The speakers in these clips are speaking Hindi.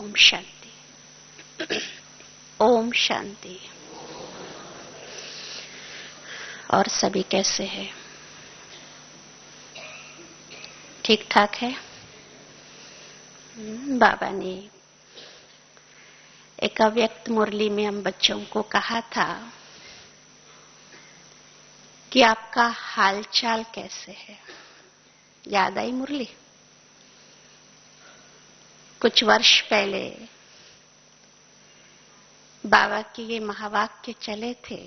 ओम शांति। ओम शांति। और सभी कैसे हैं? ठीक ठाक है? बाबा ने एक अव्यक्त मुरली में हम बच्चों को कहा था कि आपका हालचाल कैसे है। याद आई मुरली? कुछ वर्ष पहले बाबा के ये महावाक्य चले थे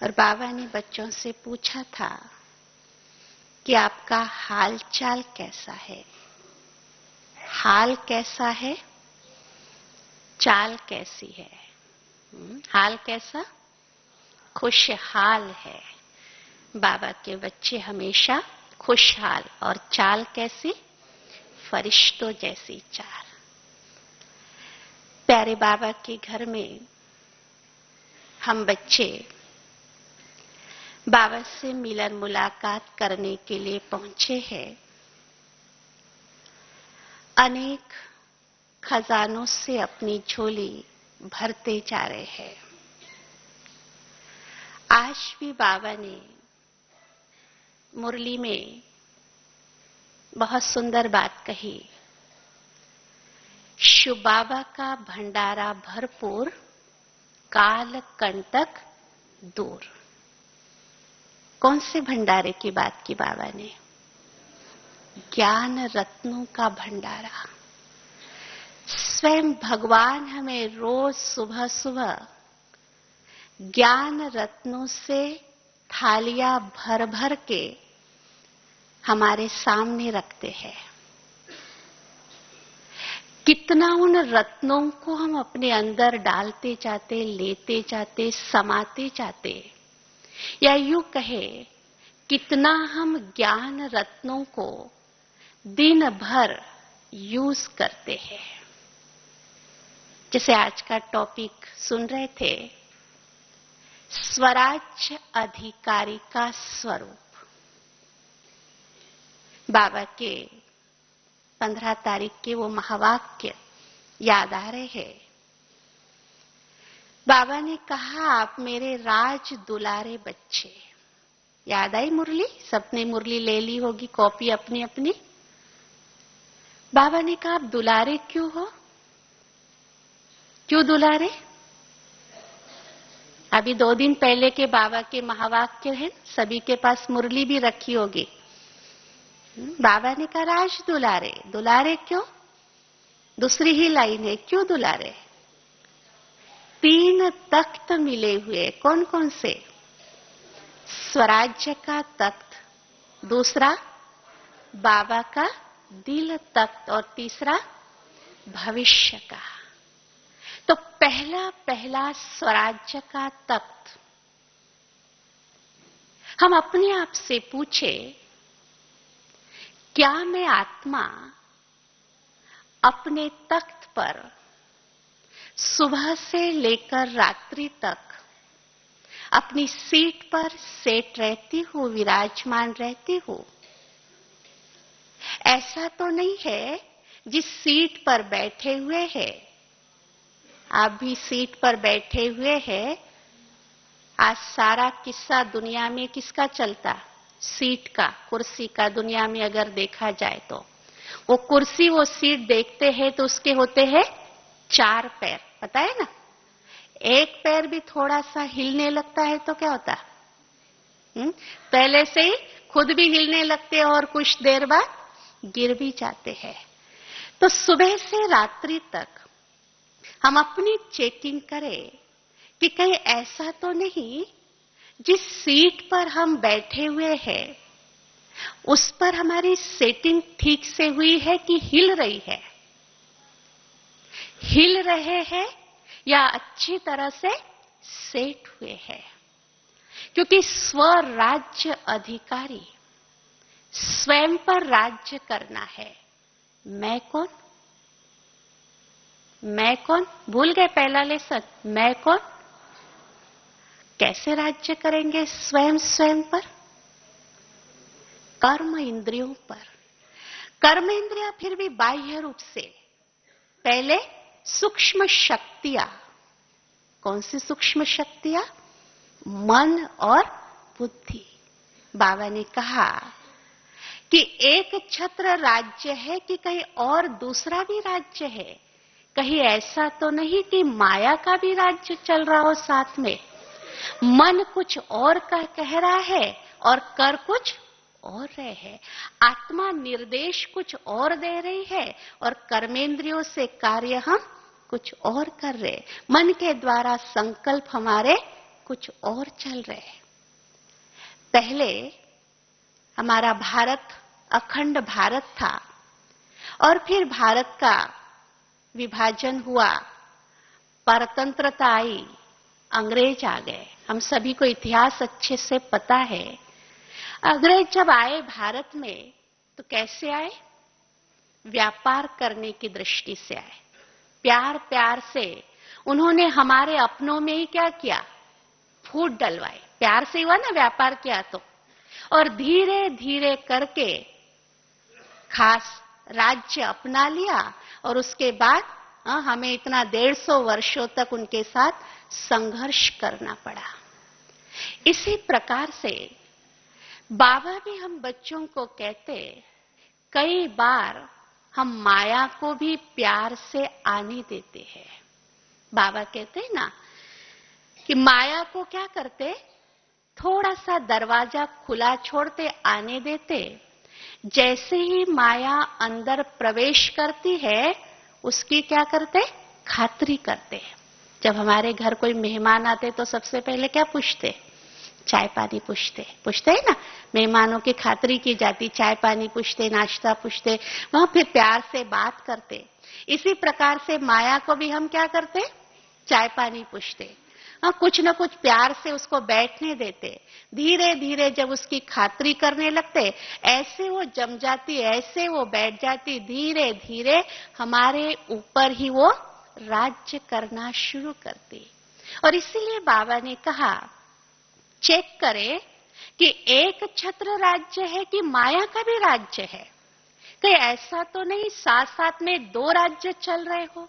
और बाबा ने बच्चों से पूछा था कि आपका हालचाल कैसा है। हाल कैसा है, चाल कैसी है? हाल कैसा? खुशहाल है। बाबा के बच्चे हमेशा खुशहाल। और चाल कैसी? फरिश्तों जैसी चाल। प्यारे बाबा के घर में हम बच्चे बाबा से मिलन मुलाकात करने के लिए पहुंचे हैं। अनेक खजानों से अपनी झोली भरते जा रहे हैं। आज भी बाबा ने मुरली में बहुत सुंदर बात कही। शिव बाबा का भंडारा भरपूर, काल कंटक दूर। कौन से भंडारे की बात की बाबा ने? ज्ञान रत्नों का भंडारा। स्वयं भगवान हमें रोज सुबह सुबह ज्ञान रत्नों से थालियां भर भर के हमारे सामने रखते हैं। कितना उन रत्नों को हम अपने अंदर डालते जाते, लेते जाते, समाते जाते, या यूं कहे कितना हम ज्ञान रत्नों को दिन भर यूज करते हैं। जैसे आज का टॉपिक सुन रहे थे, स्वराज्य अधिकारी का स्वरूप। बाबा के 15 तारीख के वो महावाक्य याद आ रहे हैं। बाबा ने कहा, आप मेरे राज दुलारे बच्चे। याद आई मुरली? सबने मुरली ले ली होगी, कॉपी अपनी अपनी। बाबा ने कहा, आप दुलारे क्यों हो? क्यों दुलारे? अभी 2 दिन पहले के बाबा के महावाक्य हैं, सभी के पास मुरली भी रखी होगी। बाबा ने कहा, राज दुलारे। दुलारे क्यों? दूसरी ही लाइन है, क्यों दुलारे? 3 तख्त मिले हुए। कौन कौन से? स्वराज्य का तख्त, दूसरा बाबा का दिल तख्त, और तीसरा भविष्य का। तो पहला स्वराज्य का तख्त। हम अपने आप से पूछे, क्या मैं आत्मा अपने तख्त पर सुबह से लेकर रात्रि तक अपनी सीट पर सेट रहती हूं, विराजमान रहती हूं? ऐसा तो नहीं है जिस सीट पर बैठे हुए हैं, आप भी सीट पर बैठे हुए हैं। आज सारा किस्सा दुनिया में किसका चलता? सीट का, कुर्सी का। दुनिया में अगर देखा जाए तो वो कुर्सी, वो सीट देखते हैं तो उसके होते हैं 4 पैर, पता है ना? एक पैर भी थोड़ा सा हिलने लगता है तो क्या होता? पहले से ही खुद भी हिलने लगते हैं और कुछ देर बाद गिर भी जाते हैं। तो सुबह से रात्रि तक हम अपनी चेकिंग करें कि कहीं ऐसा तो नहीं जिस सीट पर हम बैठे हुए हैं उस पर हमारी सेटिंग ठीक से हुई है कि हिल रही है? हिल रहे हैं या अच्छी तरह से सेट हुए हैं? क्योंकि स्वराज्य अधिकारी, स्वयं पर राज्य करना है। मैं कौन? मैं कौन? भूल गए पहला लेसन? मैं कौन? कैसे राज्य करेंगे स्वयं पर? कर्म इंद्रियों पर। कर्म इंद्रियां फिर भी बाह्य रूप से पहले सूक्ष्म शक्तियां। कौन सी सूक्ष्म शक्तियां? मन और बुद्धि। बाबा ने कहा कि एक छत्र राज्य है कि कहीं और दूसरा भी राज्य है। कहीं ऐसा तो नहीं कि माया का भी राज्य चल रहा हो साथ में। मन कुछ और का कह रहा है और कर कुछ और रहे हैं। आत्मा निर्देश कुछ और दे रही है और कर्मेंद्रियों से कार्य हम कुछ और कर रहे। मन के द्वारा संकल्प हमारे कुछ और चल रहे हैं। पहले हमारा भारत अखंड भारत था और फिर भारत का विभाजन हुआ, परतंत्रता आई, अंग्रेज आ गए। हम सभी को इतिहास अच्छे से पता है। अंग्रेज जब आए भारत में तो कैसे आए? व्यापार करने की दृष्टि से आए। प्यार प्यार से उन्होंने हमारे अपनों में ही क्या किया? फूट डलवाए। प्यार से हुआ ना व्यापार किया तो। और धीरे धीरे करके खास राज्य अपना लिया और उसके बाद हमें इतना 150 वर्षों तक उनके साथ संघर्ष करना पड़ा। इसी प्रकार से बाबा भी हम बच्चों को कहते, कई बार हम माया को भी प्यार से आने देते हैं। बाबा कहते हैं ना कि माया को क्या करते? थोड़ा सा दरवाजा खुला छोड़ते, आने देते। जैसे ही माया अंदर प्रवेश करती है उसकी क्या करते? खातिरी करते। जब हमारे घर कोई मेहमान आते तो सबसे पहले क्या पूछते? चाय पानी पूछते है ना। मेहमानों की खातिरी की जाती, चाय पानी पूछते, नाश्ता पूछते, वहां फिर प्यार से बात करते। इसी प्रकार से माया को भी हम क्या करते? चाय पानी पूछते, कुछ न कुछ प्यार से उसको बैठने देते। धीरे धीरे जब उसकी खातिरी करने लगते, ऐसे वो जम जाती, ऐसे वो बैठ जाती, धीरे धीरे हमारे ऊपर ही वो राज्य करना शुरू करती। और इसीलिए बाबा ने कहा, चेक करें कि एक छत्र राज्य है कि माया का भी राज्य है। कहीं ऐसा तो नहीं साथ साथ में 2 राज्य चल रहे हो।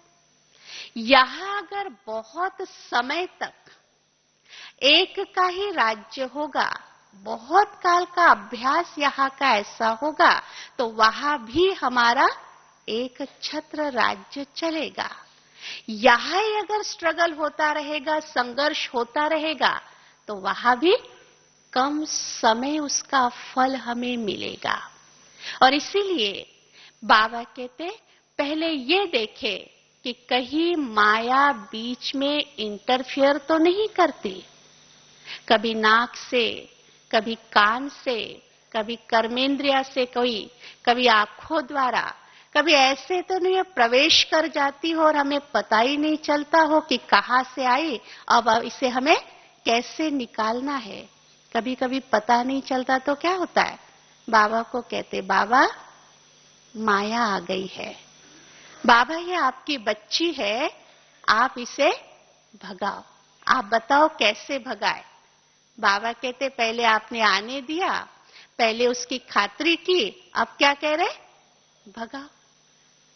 यहां अगर बहुत समय तक एक का ही राज्य होगा, बहुत काल का अभ्यास यहां का ऐसा होगा, तो वहां भी हमारा एक छत्र राज्य चलेगा। यहां ही अगर स्ट्रगल होता रहेगा, संघर्ष होता रहेगा, तो वहां भी कम समय उसका फल हमें मिलेगा। और इसीलिए बाबा कहते, पहले ये देखे कि कहीं माया बीच में इंटरफियर तो नहीं करती। कभी नाक से, कभी कान से, कभी कर्मेंद्रिया से, कभी आंखों द्वारा, कभी ऐसे तो नहीं प्रवेश कर जाती हो और हमें पता ही नहीं चलता हो कि कहां से आई, अब इसे हमें कैसे निकालना है। कभी कभी पता नहीं चलता तो क्या होता है? बाबा को कहते, बाबा माया आ गई है, बाबा ये आपकी बच्ची है, आप इसे भगाओ। आप बताओ कैसे भगाए? बाबा कहते, पहले आपने आने दिया, पहले उसकी खातिरी की, अब क्या कह रहे? भगाओ।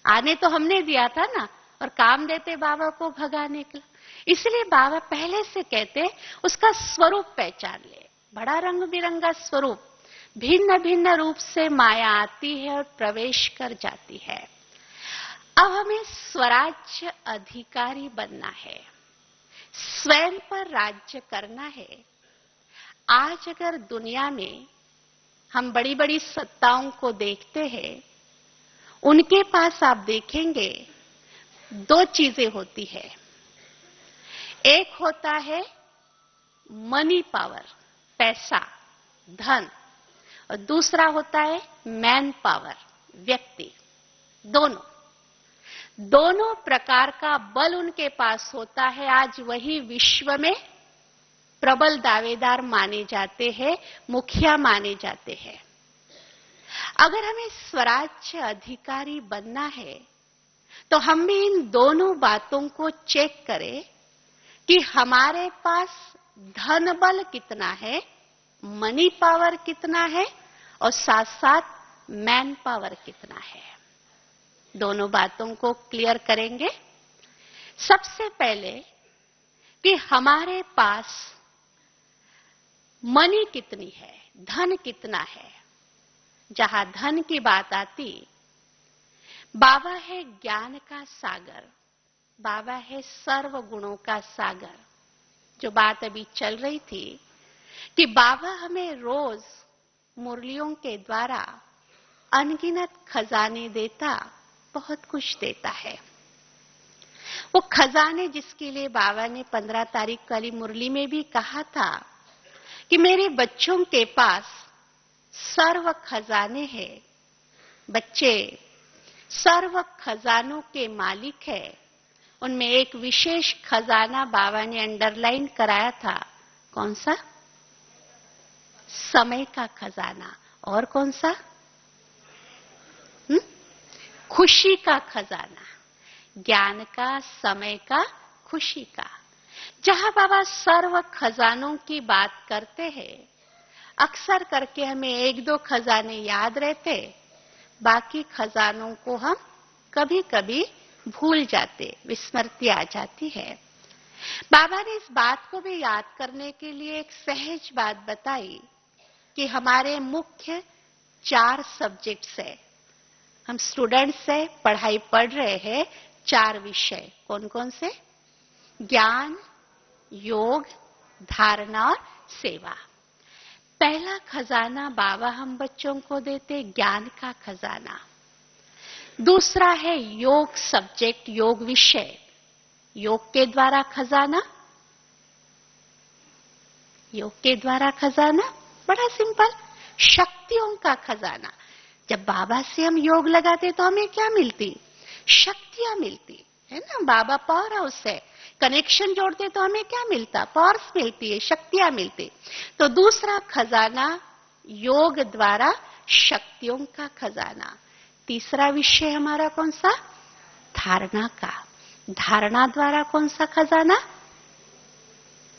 आने तो हमने दिया था ना, और काम देते बाबा को भगाने का। इसलिए बाबा पहले से कहते, उसका स्वरूप पहचान ले। बड़ा रंग बिरंगा स्वरूप, भिन्न भिन्न रूप से माया आती है और प्रवेश कर जाती है। अब हमें स्वराज्य अधिकारी बनना है, स्वयं पर राज्य करना है। आज अगर दुनिया में हम बड़ी बड़ी सत्ताओं को देखते हैं, उनके पास आप देखेंगे 2 चीजें होती है। एक होता है मनी पावर, पैसा, धन, और दूसरा होता है मैन पावर, व्यक्ति। दोनों प्रकार का बल उनके पास होता है। आज वही विश्व में प्रबल दावेदार माने जाते हैं, मुखिया माने जाते हैं। अगर हमें स्वराज्य अधिकारी बनना है तो हम भी इन दोनों बातों को चेक करें कि हमारे पास धन बल कितना है, मनी पावर कितना है, और साथ साथ मैन पावर कितना है। दोनों बातों को क्लियर करेंगे। सबसे पहले कि हमारे पास मनी कितनी है, धन कितना है। जहां धन की बात आती, बाबा है ज्ञान का सागर, बाबा है सर्व गुणों का सागर। जो बात अभी चल रही थी कि बाबा हमें रोज मुरलियों के द्वारा अनगिनत खजाने देता, बहुत कुछ देता है। वो खजाने जिसके लिए बाबा ने 15 तारीख वाली मुरली में भी कहा था कि मेरे बच्चों के पास सर्व खजाने हैं, बच्चे सर्व खजानों के मालिक है। उनमें एक विशेष खजाना बाबा ने अंडरलाइन कराया था। कौन सा? समय का खजाना। और कौन सा? खुशी का खजाना। ज्ञान का, समय का, खुशी का। जहां बाबा सर्व खजानों की बात करते हैं, अक्सर करके हमें एक दो खजाने याद रहते, बाकी खजानों को हम कभी कभी भूल जाते, विस्मृति आ जाती है। बाबा ने इस बात को भी याद करने के लिए एक सहज बात बताई कि हमारे मुख्य 4 सब्जेक्ट्स है। हम स्टूडेंट्स है, पढ़ाई पढ़ रहे हैं, 4 विषय। कौन कौन से? ज्ञान, योग, धारणा और सेवा। पहला खजाना बाबा हम बच्चों को देते, ज्ञान का खजाना। दूसरा है योग सब्जेक्ट, योग विषय। योग के द्वारा खजाना, योग के द्वारा खजाना बड़ा सिंपल, शक्तियों का खजाना। जब बाबा से हम योग लगाते तो हमें क्या मिलती? शक्तियां मिलती है ना। बाबा पावर हाउस है, कनेक्शन जोड़ते तो हमें क्या मिलता? पावर्स मिलती है, शक्तियां मिलती। तो दूसरा खजाना योग द्वारा शक्तियों का खजाना। तीसरा विषय हमारा कौन सा? धारणा का। धारणा द्वारा कौन सा खजाना?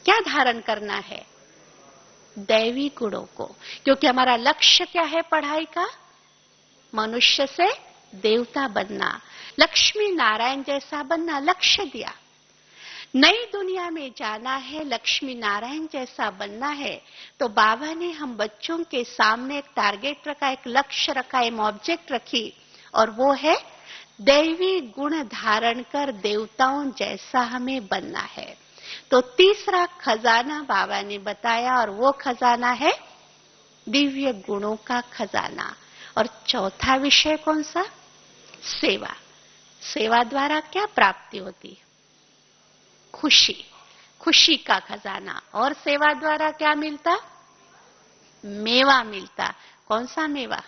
क्या धारण करना है? दैवी गुणों को। क्योंकि हमारा लक्ष्य क्या है पढ़ाई का? मनुष्य से देवता बनना, लक्ष्मी नारायण जैसा बनना लक्ष्य दिया। नई दुनिया में जाना है, लक्ष्मी नारायण जैसा बनना है। तो बाबा ने हम बच्चों के सामने एक टारगेट रखा, एक लक्ष्य रखा, एक ऑब्जेक्ट रखी, और वो है दैवी गुण धारण कर देवताओं जैसा हमें बनना है। तो तीसरा खजाना बाबा ने बताया, और वो खजाना है दिव्य गुणों का खजाना। और चौथा विषय कौन सा? सेवा। सेवा द्वारा क्या प्राप्ति होती? खुशी, खुशी का खजाना। और सेवा द्वारा क्या मिलता? मेवा मिलता। कौन सा मेवा?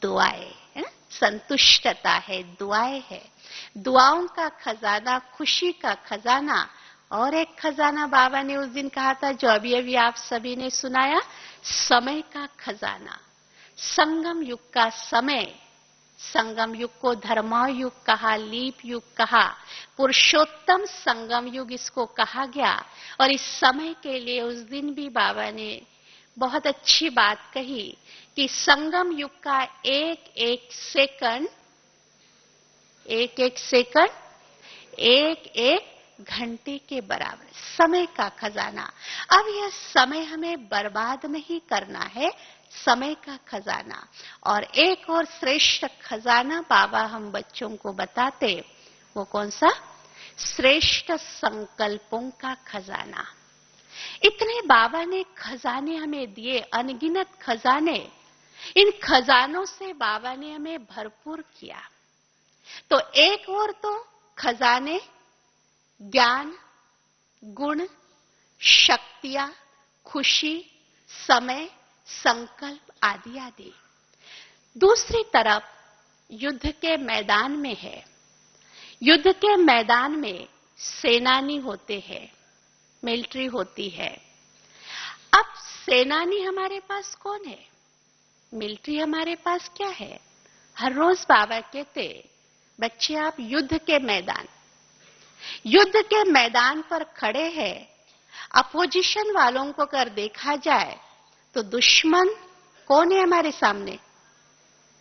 दुआएं है, संतुष्टता है, दुआएं है। दुआओं का खजाना, खुशी का खजाना। और एक खजाना बाबा ने उस दिन कहा था, जो अभी अभी आप सभी ने सुनाया, समय का खजाना। संगम युग का समय, संगम युग को धर्मा युग कहा, लीप युग कहा, पुरुषोत्तम संगम युग इसको कहा गया। और इस समय के लिए उस दिन भी बाबा ने बहुत अच्छी बात कही कि संगम युग का एक एक सेकंड, एक एक सेकंड एक एक घंटे के बराबर समय का खजाना। अब यह समय हमें बर्बाद नहीं करना है, समय का खजाना। और एक और श्रेष्ठ खजाना बाबा हम बच्चों को बताते, वो कौन सा? श्रेष्ठ संकल्पों का खजाना। इतने बाबा ने खजाने हमें दिए, अनगिनत खजाने। इन खजानों से बाबा ने हमें भरपूर किया। तो एक और तो खजाने ज्ञान, गुण, शक्तियां, खुशी, समय, संकल्प आदि आदि। दूसरी तरफ युद्ध के मैदान में है। युद्ध के मैदान में सेनानी होते हैं, मिलिट्री होती है। अब सेनानी हमारे पास कौन है? मिलिट्री हमारे पास क्या है? हर रोज बाबा कहते, बच्चे आप युद्ध के मैदान, युद्ध के मैदान पर खड़े हैं। अपोजिशन वालों को अगर देखा जाए तो दुश्मन कौन है हमारे सामने?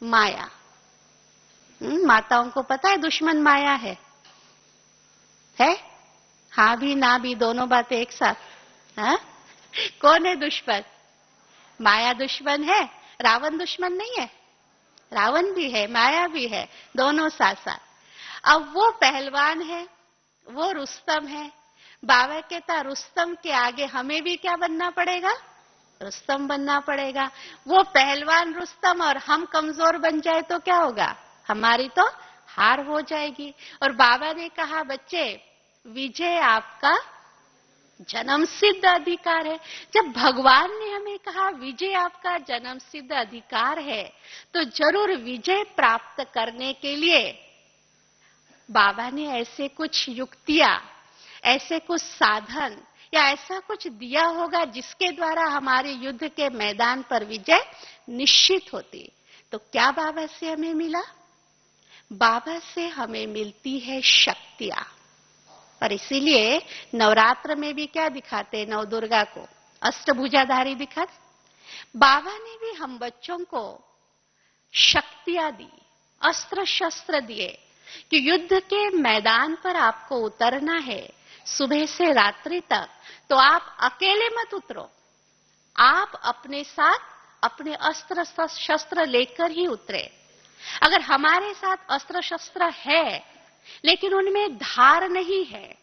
माया। माताओं को पता है दुश्मन माया है? हाँ भी ना भी दोनों बातें एक साथ। हाँ? कौन है दुश्मन? माया दुश्मन है, रावण दुश्मन नहीं है। रावण भी है, माया भी है, दोनों साथ साथ। अब वो पहलवान है, वो रुस्तम है। बाबा कहता रुस्तम के आगे हमें भी क्या बनना पड़ेगा? रुस्तम बनना पड़ेगा। वो पहलवान रुस्तम और हम कमजोर बन जाए तो क्या होगा? हमारी तो हार हो जाएगी। और बाबा ने कहा बच्चे, विजय आपका जन्म सिद्ध अधिकार है। जब भगवान ने हमें कहा विजय आपका जन्म सिद्ध अधिकार है, तो जरूर विजय प्राप्त करने के लिए बाबा ने ऐसे कुछ युक्तियां, ऐसे कुछ साधन या ऐसा कुछ दिया होगा जिसके द्वारा हमारे युद्ध के मैदान पर विजय निश्चित होती। तो क्या बाबा से हमें मिला? बाबा से हमें मिलती है शक्तियां। और इसीलिए नवरात्र में भी क्या दिखाते? नव दुर्गा को अष्टभुजाधारी दिखाते। बाबा ने भी हम बच्चों को शक्तियां दी, अस्त्र शस्त्र दिए कि युद्ध के मैदान पर आपको उतरना है सुबह से रात्रि तक, तो आप अकेले मत उतरो, आप अपने साथ अपने अस्त्र शस्त्र लेकर ही उतरे। अगर हमारे साथ अस्त्र शस्त्र है लेकिन उनमें धार नहीं है,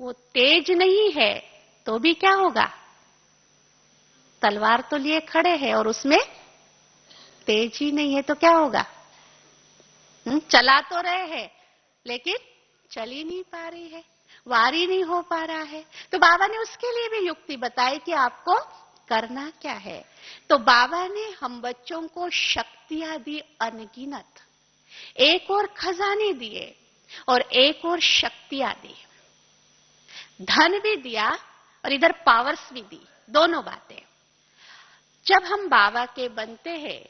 वो तेज नहीं है, तो भी क्या होगा? तलवार तो लिए खड़े हैं और उसमें तेज ही नहीं है तो क्या होगा? चला तो रहे हैं लेकिन चल ही नहीं पा रही है, वार ही नहीं हो पा रहा है। तो बाबा ने उसके लिए भी युक्ति बताई कि आपको करना क्या है। तो बाबा ने हम बच्चों को शक्तियां दी अनगिनत, एक और खजाने दिए और एक और शक्तियां दी, धन भी दिया और इधर पावर्स भी दी, दोनों बातें। जब हम बाबा के बनते हैं,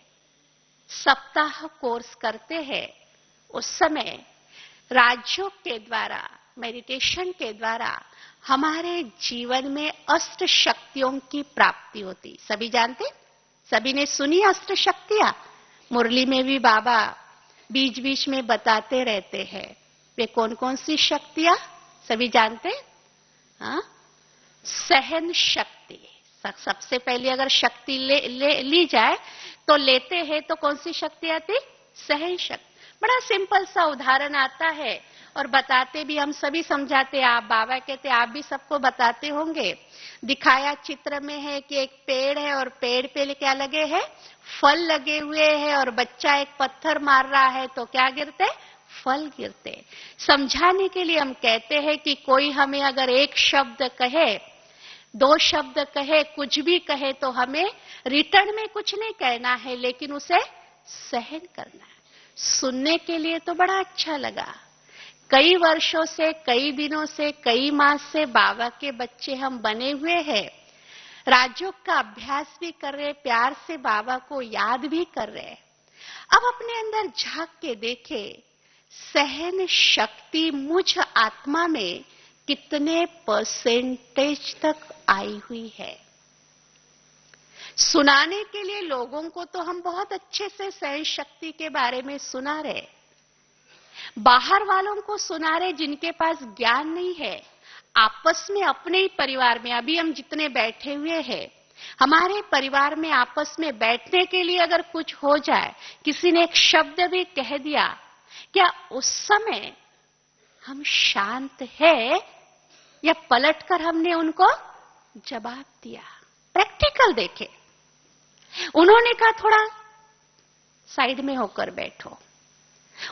सप्ताह कोर्स करते हैं, उस समय राजयोग के द्वारा, मेडिटेशन के द्वारा हमारे जीवन में अष्ट शक्तियों की प्राप्ति होती। सभी जानते? सभी ने सुनी अष्ट शक्तियां? मुरली में भी बाबा बीच बीच में बताते रहते हैं। वे कौन कौन सी शक्तियां सभी जानते? हाँ? सहन शक्ति सबसे पहले अगर शक्ति ली जाए तो लेते हैं तो कौन सी शक्ति आती? सहन शक्ति। बड़ा सिंपल सा उदाहरण आता है और बताते भी, हम सभी समझाते, आप बाबा कहते आप भी सबको बताते होंगे। दिखाया चित्र में है कि एक पेड़ है और पेड़ पे क्या लगे हैं? फल लगे हुए हैं और बच्चा एक पत्थर मार रहा है तो क्या गिरते? फल गिरते। समझाने के लिए हम कहते हैं कि कोई हमें अगर एक शब्द कहे, दो शब्द कहे, कुछ भी कहे, तो हमें रिटर्न में कुछ नहीं कहना है, लेकिन उसे सहन करना है। सुनने के लिए तो बड़ा अच्छा लगा। कई वर्षों से, कई दिनों से, कई मास से बाबा के बच्चे हम बने हुए हैं। राजयोग का अभ्यास भी कर रहे, प्यार से बाबा को याद भी कर रहे। अब अपने अंदर झांक के देखे, सहन शक्ति मुझ आत्मा में कितने परसेंटेज तक आई हुई है। सुनाने के लिए लोगों को तो हम बहुत अच्छे से सहन शक्ति के बारे में सुना रहे, बाहर वालों को सुना रहे जिनके पास ज्ञान नहीं है। आपस में अपने ही परिवार में, अभी हम जितने बैठे हुए हैं, हमारे परिवार में आपस में बैठने के लिए अगर कुछ हो जाए, किसी ने एक शब्द भी कह दिया, क्या उस समय हम शांत है या पलटकर हमने उनको जवाब दिया? प्रैक्टिकल देखे। उन्होंने कहा थोड़ा साइड में होकर बैठो।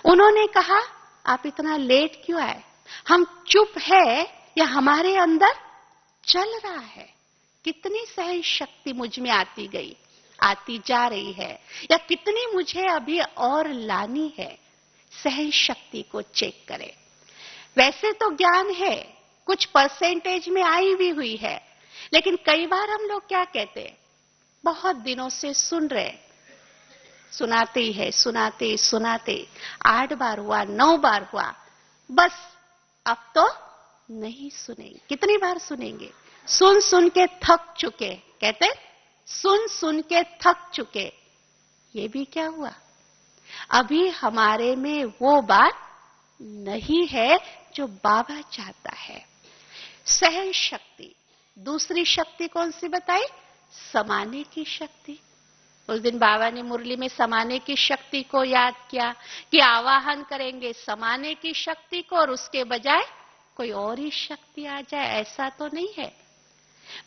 उन्होंने कहा आप इतना लेट क्यों आए? हम चुप है या हमारे अंदर चल रहा है? कितनी सहन शक्ति मुझ में आती गई, आती जा रही है, या कितनी मुझे अभी और लानी है? सहन शक्ति को चेक करें। वैसे तो ज्ञान है, कुछ परसेंटेज में आई भी हुई है, लेकिन कई बार हम लोग क्या कहते हैं, बहुत दिनों से सुन रहे, सुनाते ही है, सुनाते सुनाते 8 बार हुआ, 9 बार हुआ, बस अब तो नहीं सुनेंगे। कितनी बार सुनेंगे? सुन सुन के थक चुके। कहते सुन सुन के थक चुके। ये भी क्या हुआ? अभी हमारे में वो बात नहीं है जो बाबा चाहता है। सहन शक्ति, दूसरी शक्ति कौन सी बताई? समाने की शक्ति। उस दिन बाबा ने मुरली में समाने की शक्ति को याद किया कि आवाहन करेंगे समाने की शक्ति को और उसके बजाय कोई और ही शक्ति आ जाए, ऐसा तो नहीं है।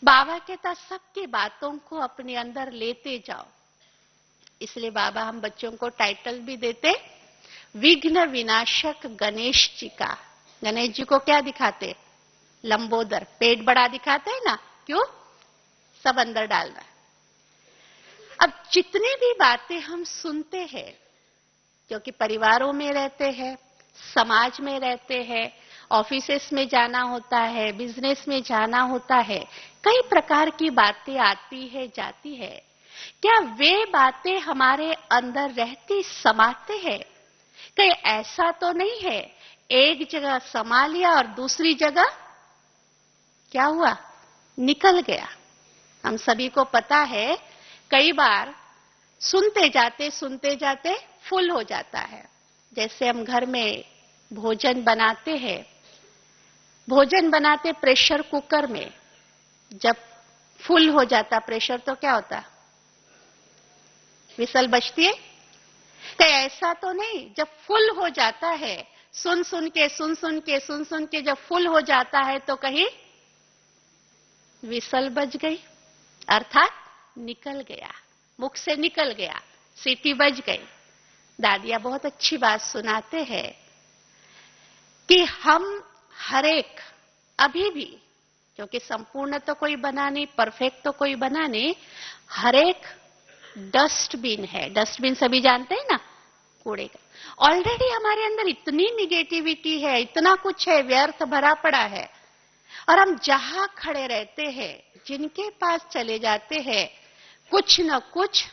बाबा कहता सबकी बातों को अपने अंदर लेते जाओ। इसलिए बाबा हम बच्चों को टाइटल भी देते, विघ्न विनाशक गणेश जी का। गणेश जी को क्या दिखाते? लंबोदर, पेट बड़ा दिखाते हैं ना, क्यों? सब अंदर डालना। अब जितने भी बातें हम सुनते हैं, क्योंकि परिवारों में रहते हैं, समाज में रहते हैं, ऑफिसेस में जाना होता है, बिजनेस में जाना होता है, कई प्रकार की बातें आती है जाती है। क्या वे बातें हमारे अंदर रहती समाते हैं? कहीं ऐसा तो नहीं है एक जगह समा लिया और दूसरी जगह क्या हुआ? निकल गया। हम सभी को पता है कई बार सुनते जाते फुल हो जाता है। जैसे हम घर में भोजन बनाते हैं, भोजन बनाते प्रेशर कुकर में, जब फुल हो जाता प्रेशर तो क्या होता? विसल बजती है। कहीं ऐसा तो नहीं जब फुल हो जाता है, सुन सुन के जब फुल हो जाता है तो कहीं विसल बज गई, अर्थात निकल गया, मुख से निकल गया, सीटी बज गई। दादियां बहुत अच्छी बात सुनाते हैं कि हम हरेक अभी भी, क्योंकि संपूर्ण तो कोई बना नहीं, परफेक्ट तो कोई बना नहीं, हरेक डस्टबिन है। डस्टबिन सभी जानते हैं ना, कूड़े का। ऑलरेडी हमारे अंदर इतनी निगेटिविटी है, इतना कुछ है, व्यर्थ भरा पड़ा है, और हम जहां खड़े रहते हैं, जिनके पास चले जाते हैं, कुछ न कुछ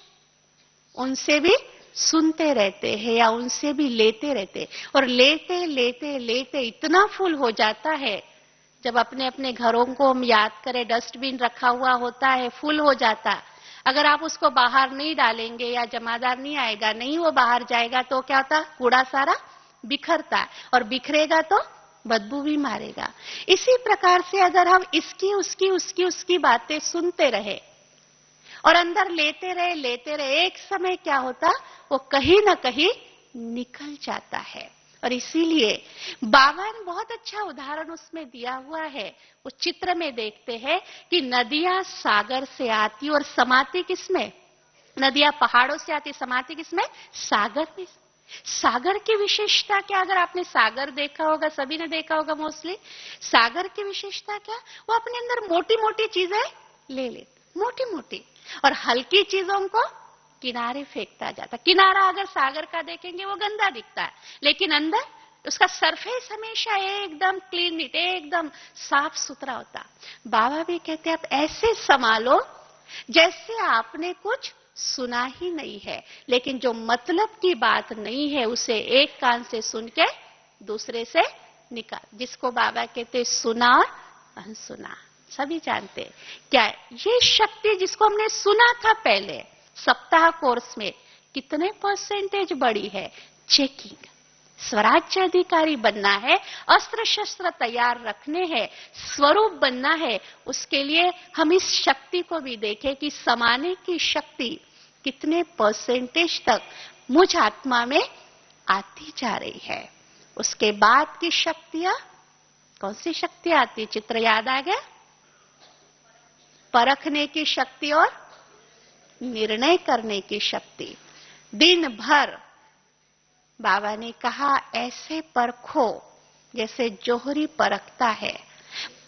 उनसे भी सुनते रहते हैं या उनसे भी लेते रहते, और लेते लेते लेते इतना फुल हो जाता है। जब अपने अपने घरों को हम याद करें, डस्टबिन रखा हुआ होता है, फुल हो जाता, अगर आप उसको बाहर नहीं डालेंगे या जमादार नहीं आएगा, नहीं वो बाहर जाएगा, तो क्या होता? कूड़ा सारा बिखरता, और बिखरेगा तो बदबू भी मारेगा। इसी प्रकार से अगर हम इसकी उसकी बातें सुनते रहे और अंदर लेते रहे, एक समय क्या होता? वो कहीं ना कहीं निकल जाता है। और इसीलिए बाबा ने बहुत अच्छा उदाहरण उसमें दिया हुआ है। उस चित्र में देखते हैं कि नदियां सागर से आती और समाती किसमें? नदियां पहाड़ों से आती, समाती किसमें? सागर में। सागर की विशेषता क्या? अगर आपने सागर देखा होगा, सभी ने देखा होगा मोस्टली, सागर की विशेषता क्या? वो अपने अंदर मोटी मोटी चीजें ले लेते, मोटी मोटी, और हल्की चीजों को किनारे फेंकता जाता। किनारा अगर सागर का देखेंगे वो गंदा दिखता है, लेकिन अंदर उसका सरफेस हमेशा एकदम क्लीन नीट, एकदम साफ सुथरा होता। बाबा भी कहते हैं आप ऐसे संभालो जैसे आपने कुछ सुना ही नहीं है, लेकिन जो मतलब की बात नहीं है उसे एक कान से सुन के दूसरे से निकाल। जिसको बाबा कहते सुना और अनसुना, सभी जानते क्या ये शक्ति जिसको हमने सुना था पहले सप्ताह कोर्स में, कितने परसेंटेज बढ़ी है? चेकिंग। स्वराज्य अधिकारी बनना है, अस्त्र शस्त्र तैयार रखने हैं, स्वरूप बनना है, उसके लिए हम इस शक्ति को भी देखें कि समाने की शक्ति कितने परसेंटेज तक मुझ आत्मा में आती जा रही है। उसके बाद की शक्तियां, कौन सी शक्ति आती? चित्र याद आ गया? परखने की शक्ति और निर्णय करने की शक्ति। दिन भर बाबा ने कहा ऐसे परखो जैसे जोहरी परखता है।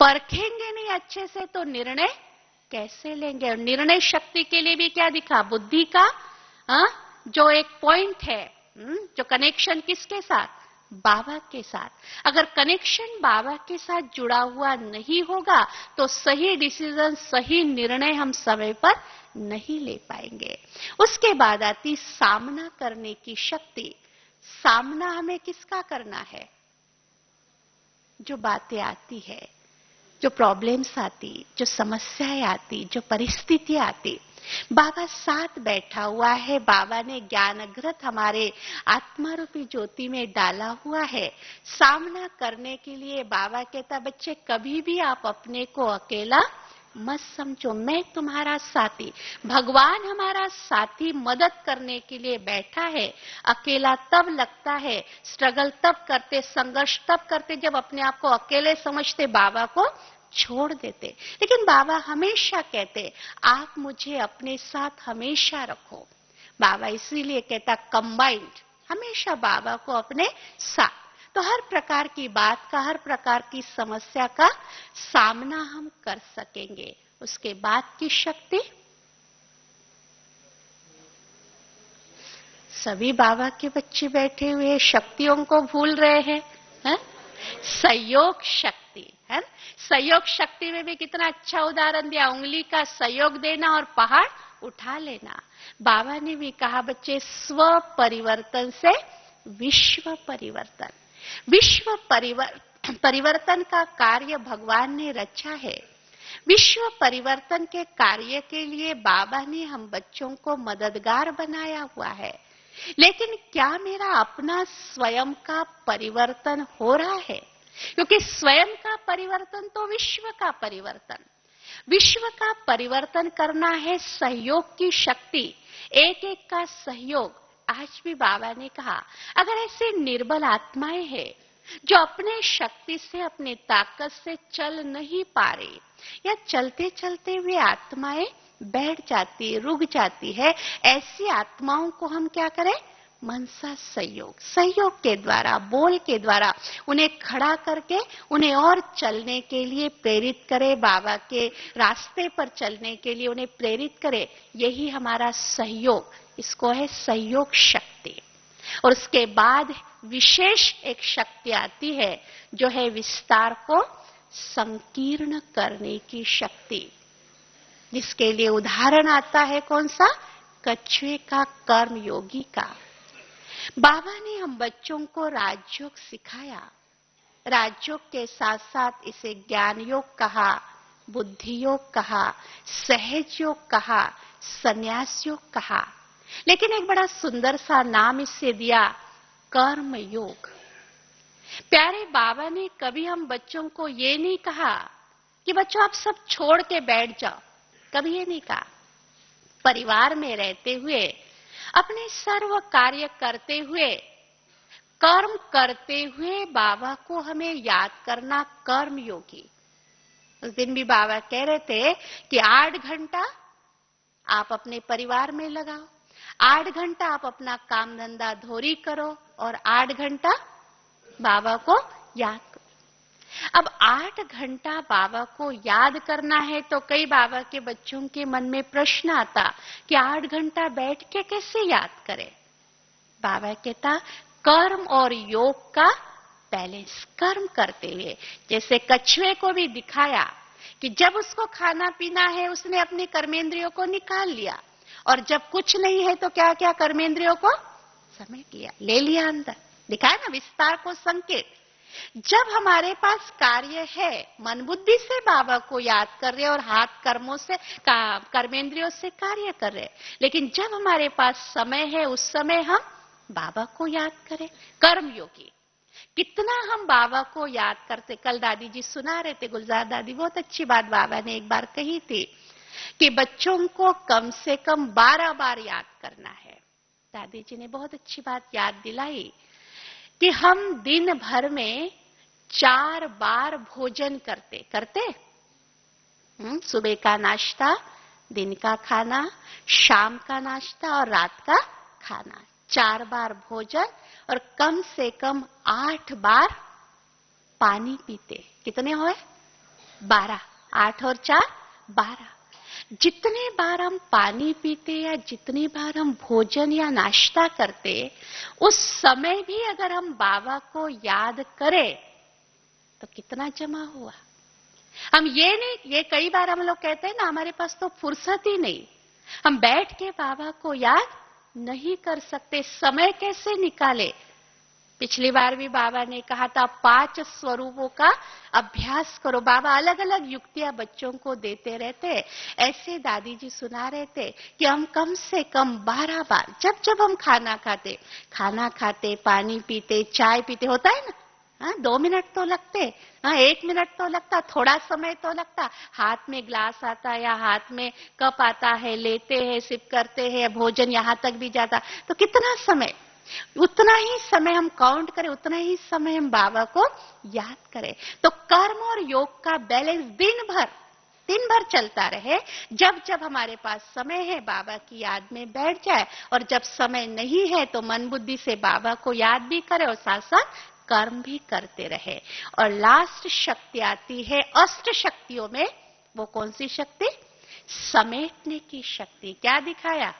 परखेंगे नहीं अच्छे से तो निर्णय कैसे लेंगे? और निर्णय शक्ति के लिए भी क्या दिखा? बुद्धि का जो एक पॉइंट है, जो कनेक्शन किसके साथ? बाबा के साथ। अगर कनेक्शन बाबा के साथ जुड़ा हुआ नहीं होगा तो सही डिसीजन, सही निर्णय हम समय पर नहीं ले पाएंगे। उसके बाद आती सामना करने की शक्ति। सामना हमें किसका करना है? जो बातें आती है, जो प्रॉब्लम्स आती, जो समस्याएं आती, जो परिस्थितियां आती, बाबा साथ बैठा हुआ है, बाबा ने ज्ञान घृत हमारे आत्मा रूपी ज्योति में डाला हुआ है। सामना करने के लिए बाबा कहता, बच्चे कभी भी आप अपने को अकेला मत समझो, मैं तुम्हारा साथी। भगवान हमारा साथी मदद करने के लिए बैठा है। अकेला तब लगता है, स्ट्रगल तब करते, संघर्ष तब करते जब अपने आप को अकेले समझते, बाबा को छोड़ देते। लेकिन बाबा हमेशा कहते, आप मुझे अपने साथ हमेशा रखो। बाबा इसीलिए कहता कंबाइंड, हमेशा बाबा को अपने साथ। तो हर प्रकार की बात का, हर प्रकार की समस्या का सामना हम कर सकेंगे। उसके बाद की शक्ति, सभी बाबा के बच्चे बैठे हुए शक्तियों को भूल रहे हैं, है? सहयोग शक्ति है। सहयोग शक्ति में भी कितना अच्छा उदाहरण दिया, उंगली का सहयोग देना और पहाड़ उठा लेना। बाबा ने भी कहा, बच्चे स्व परिवर्तन से विश्व परिवर्तन। विश्व परिवर्तन का कार्य भगवान ने रचा है। विश्व परिवर्तन के कार्य के लिए बाबा ने हम बच्चों को मददगार बनाया हुआ है। लेकिन क्या मेरा अपना स्वयं का परिवर्तन हो रहा है? क्योंकि स्वयं का परिवर्तन तो विश्व का परिवर्तन। विश्व का परिवर्तन करना है सहयोग की शक्ति, एक एक का सहयोग। आज भी बाबा ने कहा, अगर ऐसे निर्बल आत्माएं हैं जो अपने शक्ति से, अपने ताकत से चल नहीं पा रही, या चलते चलते वे आत्माएं बैठ जाती, रुक जाती है, ऐसी आत्माओं को हम क्या करें? मनसा सहयोग, सहयोग के द्वारा, बोल के द्वारा उन्हें खड़ा करके उन्हें और चलने के लिए प्रेरित करे, बाबा के रास्ते पर चलने के लिए उन्हें प्रेरित करे। यही हमारा सहयोग, इसको है सहयोग शक्ति। और उसके बाद विशेष एक शक्ति आती है जो है विस्तार को संकीर्ण करने की शक्ति, जिसके लिए उदाहरण आता है कौन सा? कछुए का, कर्म योगी का। बाबा ने हम बच्चों को राजयोग सिखाया। राजयोग के साथ साथ इसे ज्ञान योग कहा, बुद्धि योग कहा, सहज योग कहा, संन्यास योग कहा। लेकिन एक बड़ा सुंदर सा नाम इसे दिया, कर्म योग। प्यारे बाबा ने कभी हम बच्चों को ये नहीं कहा कि बच्चों आप सब छोड़ के बैठ जाओ, कभी ये नहीं कहा। परिवार में रहते हुए, अपने सर्व कार्य करते हुए, कर्म करते हुए बाबा को हमें याद करना, कर्म योगी। उस दिन भी बाबा कह रहे थे कि 8 घंटा आप अपने परिवार में लगाओ, 8 घंटा आप अपना काम धंधा धोरी करो और 8 घंटा बाबा को याद करो। अब 8 घंटा बाबा को याद करना है तो कई बाबा के बच्चों के मन में प्रश्न आता कि 8 घंटा बैठ के कैसे याद करें? बाबा कहता, कर्म और योग का बैलेंस, कर्म करते हुए। जैसे कछुए को भी दिखाया कि जब उसको खाना पीना है उसने अपने कर्मेंद्रियों को निकाल लिया, और जब कुछ नहीं है तो क्या क्या कर्मेंद्रियों को समेट लिया, ले लिया अंदर। दिखाया ना विस्तार को संकेत। जब हमारे पास कार्य है, मन बुद्धि से बाबा को याद कर रहे और हाथ कर्मों से, कर्मेंद्रियों से कार्य कर रहे, लेकिन जब हमारे पास समय है उस समय हम बाबा को याद करें। कर्म योगी, कितना हम बाबा को याद करते। कल दादी जी सुना रहे थे, गुलजार दादी, बहुत अच्छी बात बाबा ने एक बार कही थी कि बच्चों को कम से कम 12 बार याद करना है। दादी जी ने बहुत अच्छी बात याद दिलाई कि हम दिन भर में 4 बार भोजन करते। सुबह का नाश्ता, दिन का खाना, शाम का नाश्ता और रात का खाना, 4 बार भोजन, और कम से कम 8 बार पानी पीते। कितने हुए? 12। 8 और 4 12। जितने बार हम पानी पीते या जितनी बार हम भोजन या नाश्ता करते, उस समय भी अगर हम बाबा को याद करें तो कितना जमा हुआ। हम ये नहीं, ये कई बार हम लोग कहते हैं ना, हमारे पास तो फुर्सत ही नहीं, हम बैठ के बाबा को याद नहीं कर सकते, समय कैसे निकाले। पिछली बार भी बाबा ने कहा था 5 स्वरूपों का अभ्यास करो। बाबा अलग अलग युक्तियां बच्चों को देते रहते। ऐसे दादी जी सुना रहे थे कि हम कम से कम 12 बार जब जब हम खाना खाते, पानी पीते, चाय पीते, होता है ना, हाँ 2 मिनट तो लगते, हाँ 1 मिनट तो लगता, थोड़ा समय तो लगता, हाथ में ग्लास आता या हाथ में कप आता है, लेते हैं, सिप करते हैं, भोजन यहाँ तक भी जाता, तो कितना समय, उतना ही समय हम काउंट करें, उतना ही समय हम बाबा को याद करें। तो कर्म और योग का बैलेंस दिन भर चलता रहे। जब जब हमारे पास समय है बाबा की याद में बैठ जाए, और जब समय नहीं है तो मन बुद्धि से बाबा को याद भी करे और साथ साथ कर्म भी करते रहे। और लास्ट शक्ति आती है अष्ट शक्तियों में। वो कौन सी शक्ति? समेटने की शक्ति। क्या दिखाया?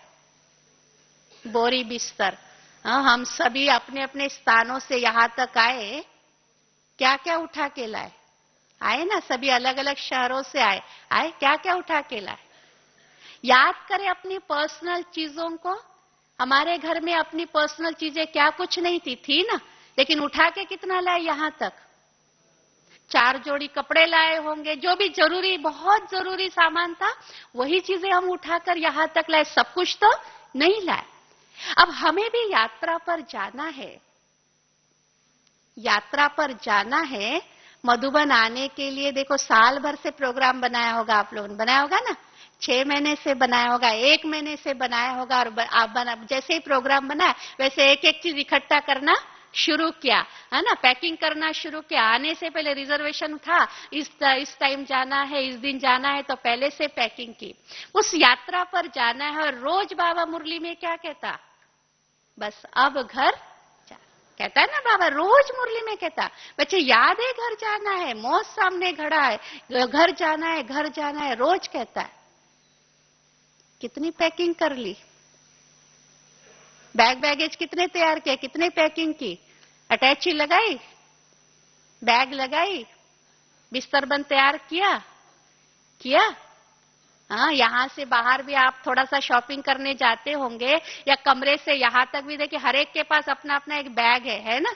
बोरी बिस्तर। हम सभी अपने अपने स्थानों से यहां तक आए, क्या क्या उठा के लाए? आए ना, सभी अलग अलग शहरों से आए क्या क्या उठा के लाए? याद करें अपनी पर्सनल चीजों को। हमारे घर में अपनी पर्सनल चीजें क्या कुछ नहीं थी ना, लेकिन उठा के कितना लाए यहां तक? 4 जोड़ी कपड़े लाए होंगे, जो भी जरूरी, बहुत जरूरी सामान था वही चीजें हम उठाकर यहां तक लाए, सब कुछ तो नहीं लाए। अब हमें भी यात्रा पर जाना है। मधुबन आने के लिए देखो साल भर से प्रोग्राम बनाया होगा, आप लोगों ने बनाया होगा ना, 6 महीने से बनाया होगा, 1 महीने से बनाया होगा, और आप जैसे ही प्रोग्राम बनाया वैसे एक एक चीज इकट्ठा करना शुरू किया, है ना, पैकिंग करना शुरू किया। आने से पहले रिजर्वेशन था, इस टाइम जाना है, इस दिन जाना है, तो पहले से पैकिंग की। उस यात्रा पर जाना है। और रोज बाबा मुरली में क्या कहता? बस अब घर जा, कहता है ना बाबा, रोज मुरली में कहता, बच्चे याद है घर जाना है, मौत सामने खड़ा है, घर जाना है, घर जाना है, रोज कहता है। कितनी पैकिंग कर ली? बैगेज कितने तैयार किए? कितने पैकिंग की? अटैची लगाई, बैग लगाई, बिस्तर बंद तैयार किया। हाँ, यहां से बाहर भी आप थोड़ा सा शॉपिंग करने जाते होंगे, या कमरे से यहां तक भी देखिए हर एक के पास अपना अपना एक बैग है ना?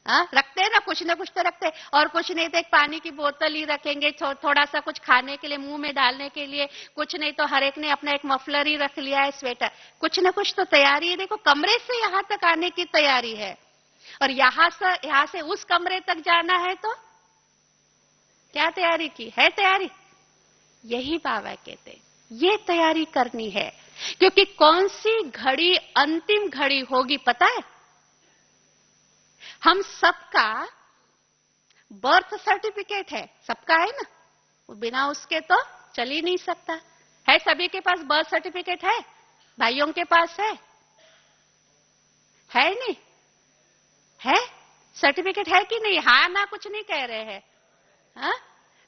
हाँ, रखते हैं ना कुछ तो रखते हैं। और कुछ नहीं तो एक पानी की बोतल ही रखेंगे, थोड़ा सा कुछ खाने के लिए, मुंह में डालने के लिए, कुछ नहीं तो हर एक ने अपना एक मफलर ही रख लिया है, स्वेटर, कुछ ना कुछ तो तैयारी है। देखो कमरे से यहां तक आने की तैयारी है, और यहां से उस कमरे तक जाना है तो क्या तैयारी की है? तैयारी यही बाबा कहते, ये तैयारी करनी है। क्योंकि कौन सी घड़ी अंतिम घड़ी होगी पता है? हम सबका बर्थ सर्टिफिकेट है, सबका है ना, बिना उसके तो चल ही नहीं सकता है। सभी के पास बर्थ सर्टिफिकेट है? भाइयों के पास है नहीं? है सर्टिफिकेट है कि नहीं? हाँ ना कुछ नहीं कह रहे हैं। हाँ,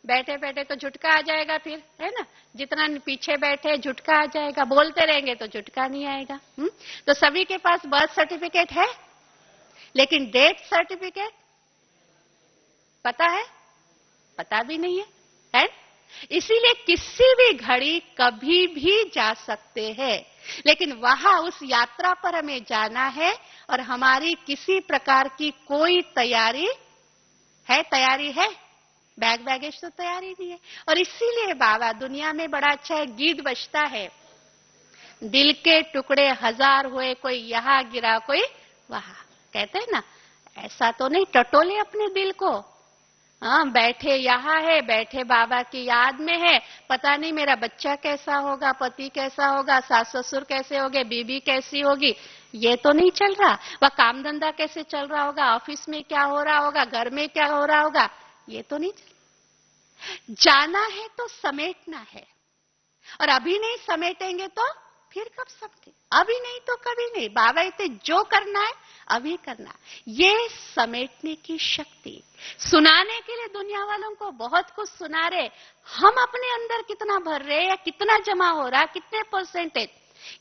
बैठे बैठे तो झुटका आ जाएगा फिर, है ना, जितना पीछे बैठे झुटका आ जाएगा, बोलते रहेंगे तो झुटका नहीं आएगा। तो सभी के पास बर्थ सर्टिफिकेट है, लेकिन डेथ सर्टिफिकेट पता है? पता भी नहीं है? इसीलिए किसी भी घड़ी कभी भी जा सकते हैं, लेकिन वहां उस यात्रा पर हमें जाना है, और हमारी किसी प्रकार की कोई तैयारी है? बैगेज तो तैयारी नहीं है। और इसीलिए बाबा, दुनिया में बड़ा अच्छा है गीत बजता है, दिल के टुकड़े 1000 हुए, कोई यहां गिरा कोई वहां। कहते हैं ना, ऐसा तो नहीं टटोले अपने दिल को। हाँ, बैठे यहां है, बैठे बाबा की याद में है, पता नहीं मेरा बच्चा कैसा होगा, पति कैसा होगा, सास ससुर कैसे होंगे, बीबी कैसी होगी, ये तो नहीं चल रहा। वह काम धंधा कैसे चल रहा होगा, ऑफिस में क्या हो रहा होगा, घर में क्या हो रहा होगा, ये तो नहीं चल। जाना है तो समेटना है, और अभी नहीं समेटेंगे तो फिर कब समेटेंगे? अभी नहीं तो कभी नहीं। बाबा कहते जो करना है अभी करना। ये समेटने की शक्ति। सुनाने के लिए दुनिया वालों को बहुत कुछ सुना रहे, हम अपने अंदर कितना भर रहे या कितना जमा हो रहा, कितने परसेंटेज।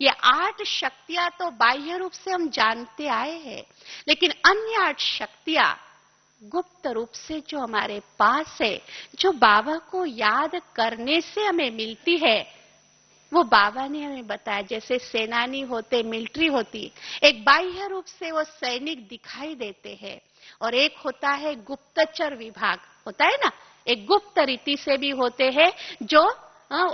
ये 8 शक्तियां तो बाह्य रूप से हम जानते आए हैं, लेकिन अन्य 8 शक्तियां गुप्त रूप से जो हमारे पास है, जो बाबा को याद करने से हमें मिलती है, वो बाबा ने हमें बताया। जैसे सेनानी होते, मिलिट्री होती, एक बाह्य रूप से वो सैनिक दिखाई देते हैं, और एक होता है गुप्तचर विभाग, होता है ना, एक गुप्त रीति से भी होते हैं, जो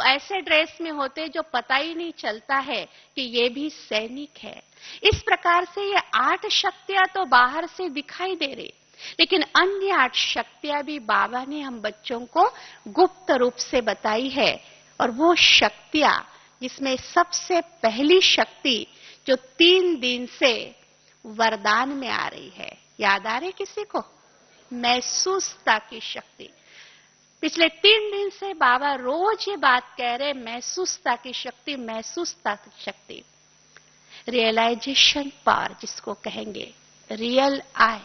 ऐसे ड्रेस में होते जो पता ही नहीं चलता है कि ये भी सैनिक है। इस प्रकार से ये 8 शक्तियां तो बाहर से दिखाई दे रही, लेकिन अन्य 8 शक्तियां भी बाबा ने हम बच्चों को गुप्त रूप से बताई है। और वो शक्तियां, जिसमें सबसे पहली शक्ति जो 3 दिन से वरदान में आ रही है, याद आ रही किसी को? महसूसता की शक्ति। पिछले 3 दिन से बाबा रोज ये बात कह रहे, महसूसता की शक्ति, महसूसता की शक्ति। रियलाइजेशन पावर जिसको कहेंगे, रियल आई।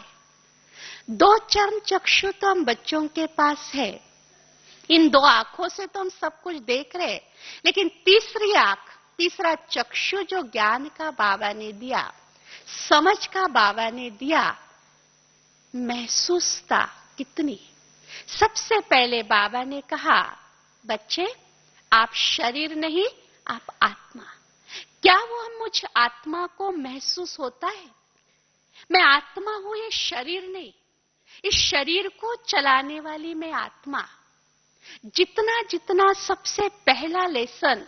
2 चर्म चक्षु तो हम बच्चों के पास है, इन 2 आंखों से तो हम सब कुछ देख रहे हैं, लेकिन तीसरी आंख, तीसरा चक्षु जो ज्ञान का बाबा ने दिया, समझ का बाबा ने दिया, महसूसता कितनी। सबसे पहले बाबा ने कहा, बच्चे आप शरीर नहीं, आप आत्मा। क्या वो हम मुझ आत्मा को महसूस होता है? मैं आत्मा हूं, ये शरीर नहीं। इस शरीर को चलाने वाली मैं आत्मा। जितना जितना सबसे पहला लेसन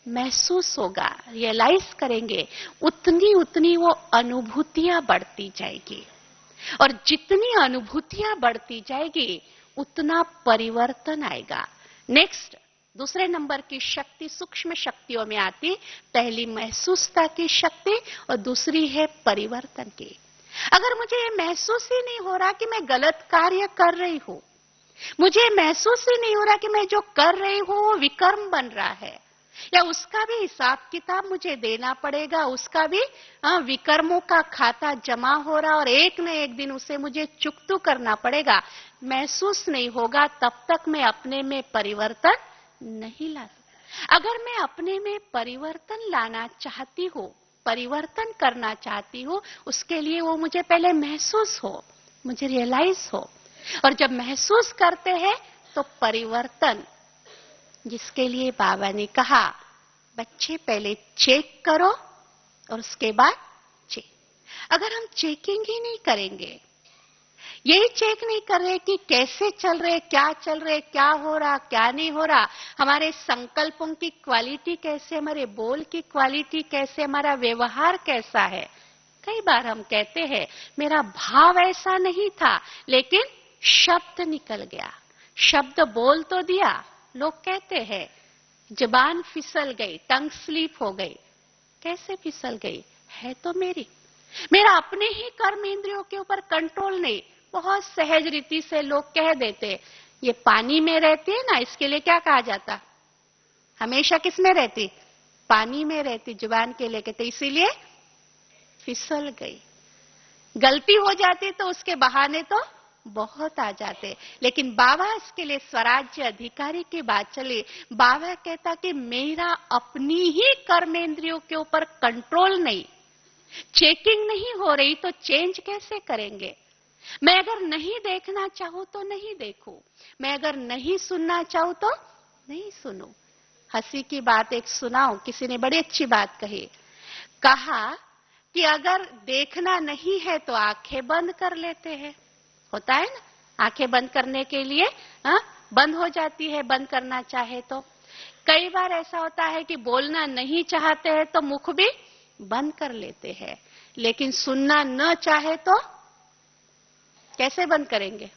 महसूस होगा, रियलाइज करेंगे, उतनी उतनी वो अनुभूतियां बढ़ती जाएगी, और जितनी अनुभूतियां बढ़ती जाएगी उतना परिवर्तन आएगा। नेक्स्ट, दूसरे नंबर की शक्ति सूक्ष्म शक्तियों में आती, पहली महसूसता की शक्ति और दूसरी है परिवर्तन की। अगर मुझे ये महसूस ही नहीं हो रहा कि मैं गलत कार्य कर रही हूं, मुझे महसूस ही नहीं हो रहा कि मैं जो कर रही हूं वो विकर्म बन रहा है, या उसका भी हिसाब किताब मुझे देना पड़ेगा, उसका भी विकर्मों का खाता जमा हो रहा, और एक न एक दिन उसे मुझे चुकतू करना पड़ेगा, महसूस नहीं होगा, तब तक मैं अपने में परिवर्तन नहीं ला सकता। अगर मैं अपने में परिवर्तन लाना चाहती हूं, परिवर्तन करना चाहती हूं, उसके लिए वो मुझे पहले महसूस हो, मुझे रियलाइज हो, और जब महसूस करते हैं तो परिवर्तन, जिसके लिए बाबा ने कहा, बच्चे पहले चेक करो और उसके बाद चेक। अगर हम चेकिंग ही नहीं करेंगे, यही चेक नहीं कर रहे कि कैसे चल रहे, क्या चल रहे, क्या हो रहा, क्या नहीं हो रहा, हमारे संकल्पों की क्वालिटी कैसे, हमारे बोल की क्वालिटी कैसे, हमारा व्यवहार कैसा है। कई बार हम कहते हैं मेरा भाव ऐसा नहीं था, लेकिन शब्द निकल गया, शब्द बोल तो दिया। लोग कहते हैं जबान फिसल गई, टंग स्लीप हो गई। कैसे फिसल गई? है तो मेरा अपने ही कर्म इंद्रियों के ऊपर कंट्रोल नहीं। बहुत सहज रीति से लोग कह देते, ये पानी में रहती है ना, इसके लिए क्या कहा जाता? हमेशा किस में रहती? पानी में रहती, जुबान के लिए कहते, इसीलिए फिसल गई। गलती हो जाती तो उसके बहाने तो बहुत आ जाते, लेकिन बाबा इसके लिए स्वराज्य अधिकारी की बात चली। बाबा कहता कि मेरा अपनी ही कर्मेंद्रियों के ऊपर कंट्रोल नहीं, चेकिंग नहीं हो रही, तो चेंज कैसे करेंगे? मैं अगर नहीं देखना चाहूं तो नहीं देखूं, मैं अगर नहीं सुनना चाहूं तो नहीं सुनूं। हंसी की बात एक सुनाऊं, किसी ने बड़ी अच्छी बात कही, कहा कि अगर देखना नहीं है तो आंखें बंद कर लेते हैं। होता है ना, आंखें बंद करने के लिए बंद हो जाती है, बंद करना चाहे तो। कई बार ऐसा होता है कि बोलना नहीं चाहते हैं तो मुख भी बंद कर लेते हैं, लेकिन सुनना न चाहे तो कैसे बंद करेंगे?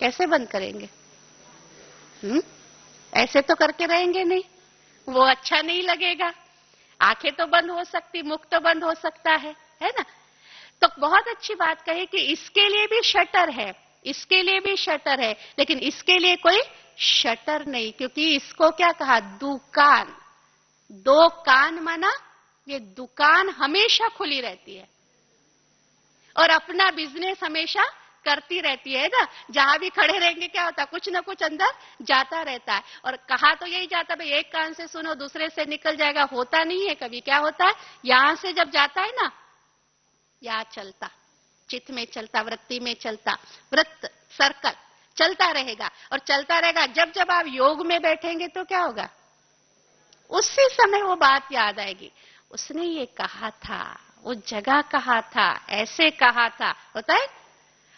कैसे बंद करेंगे? ऐसे तो करके रहेंगे नहीं, वो अच्छा नहीं लगेगा। आंखें तो बंद हो सकती, मुख तो बंद हो सकता है ना? तो बहुत अच्छी बात कही कि इसके लिए भी शटर है, इसके लिए भी शटर है, लेकिन इसके लिए कोई शटर नहीं, क्योंकि इसको क्या कहा? दुकान। 2 कान माना ये दुकान हमेशा खुली रहती है, और अपना बिजनेस हमेशा करती रहती है ना। जहां भी खड़े रहेंगे क्या होता है? कुछ ना कुछ अंदर जाता रहता है, और कहा तो यही जाता है भाई एक कान से सुनो दूसरे से निकल जाएगा, होता नहीं है कभी। क्या होता है? यहां से जब जाता है ना, या चलता, चित्त में चलता, वृत्ति में चलता, वृत्त सर्कल चलता रहेगा और चलता रहेगा। जब जब आप योग में बैठेंगे तो क्या होगा? उसी समय वो बात याद आएगी, उसने ये कहा था, उस जगह कहा था, ऐसे कहा था, होता है।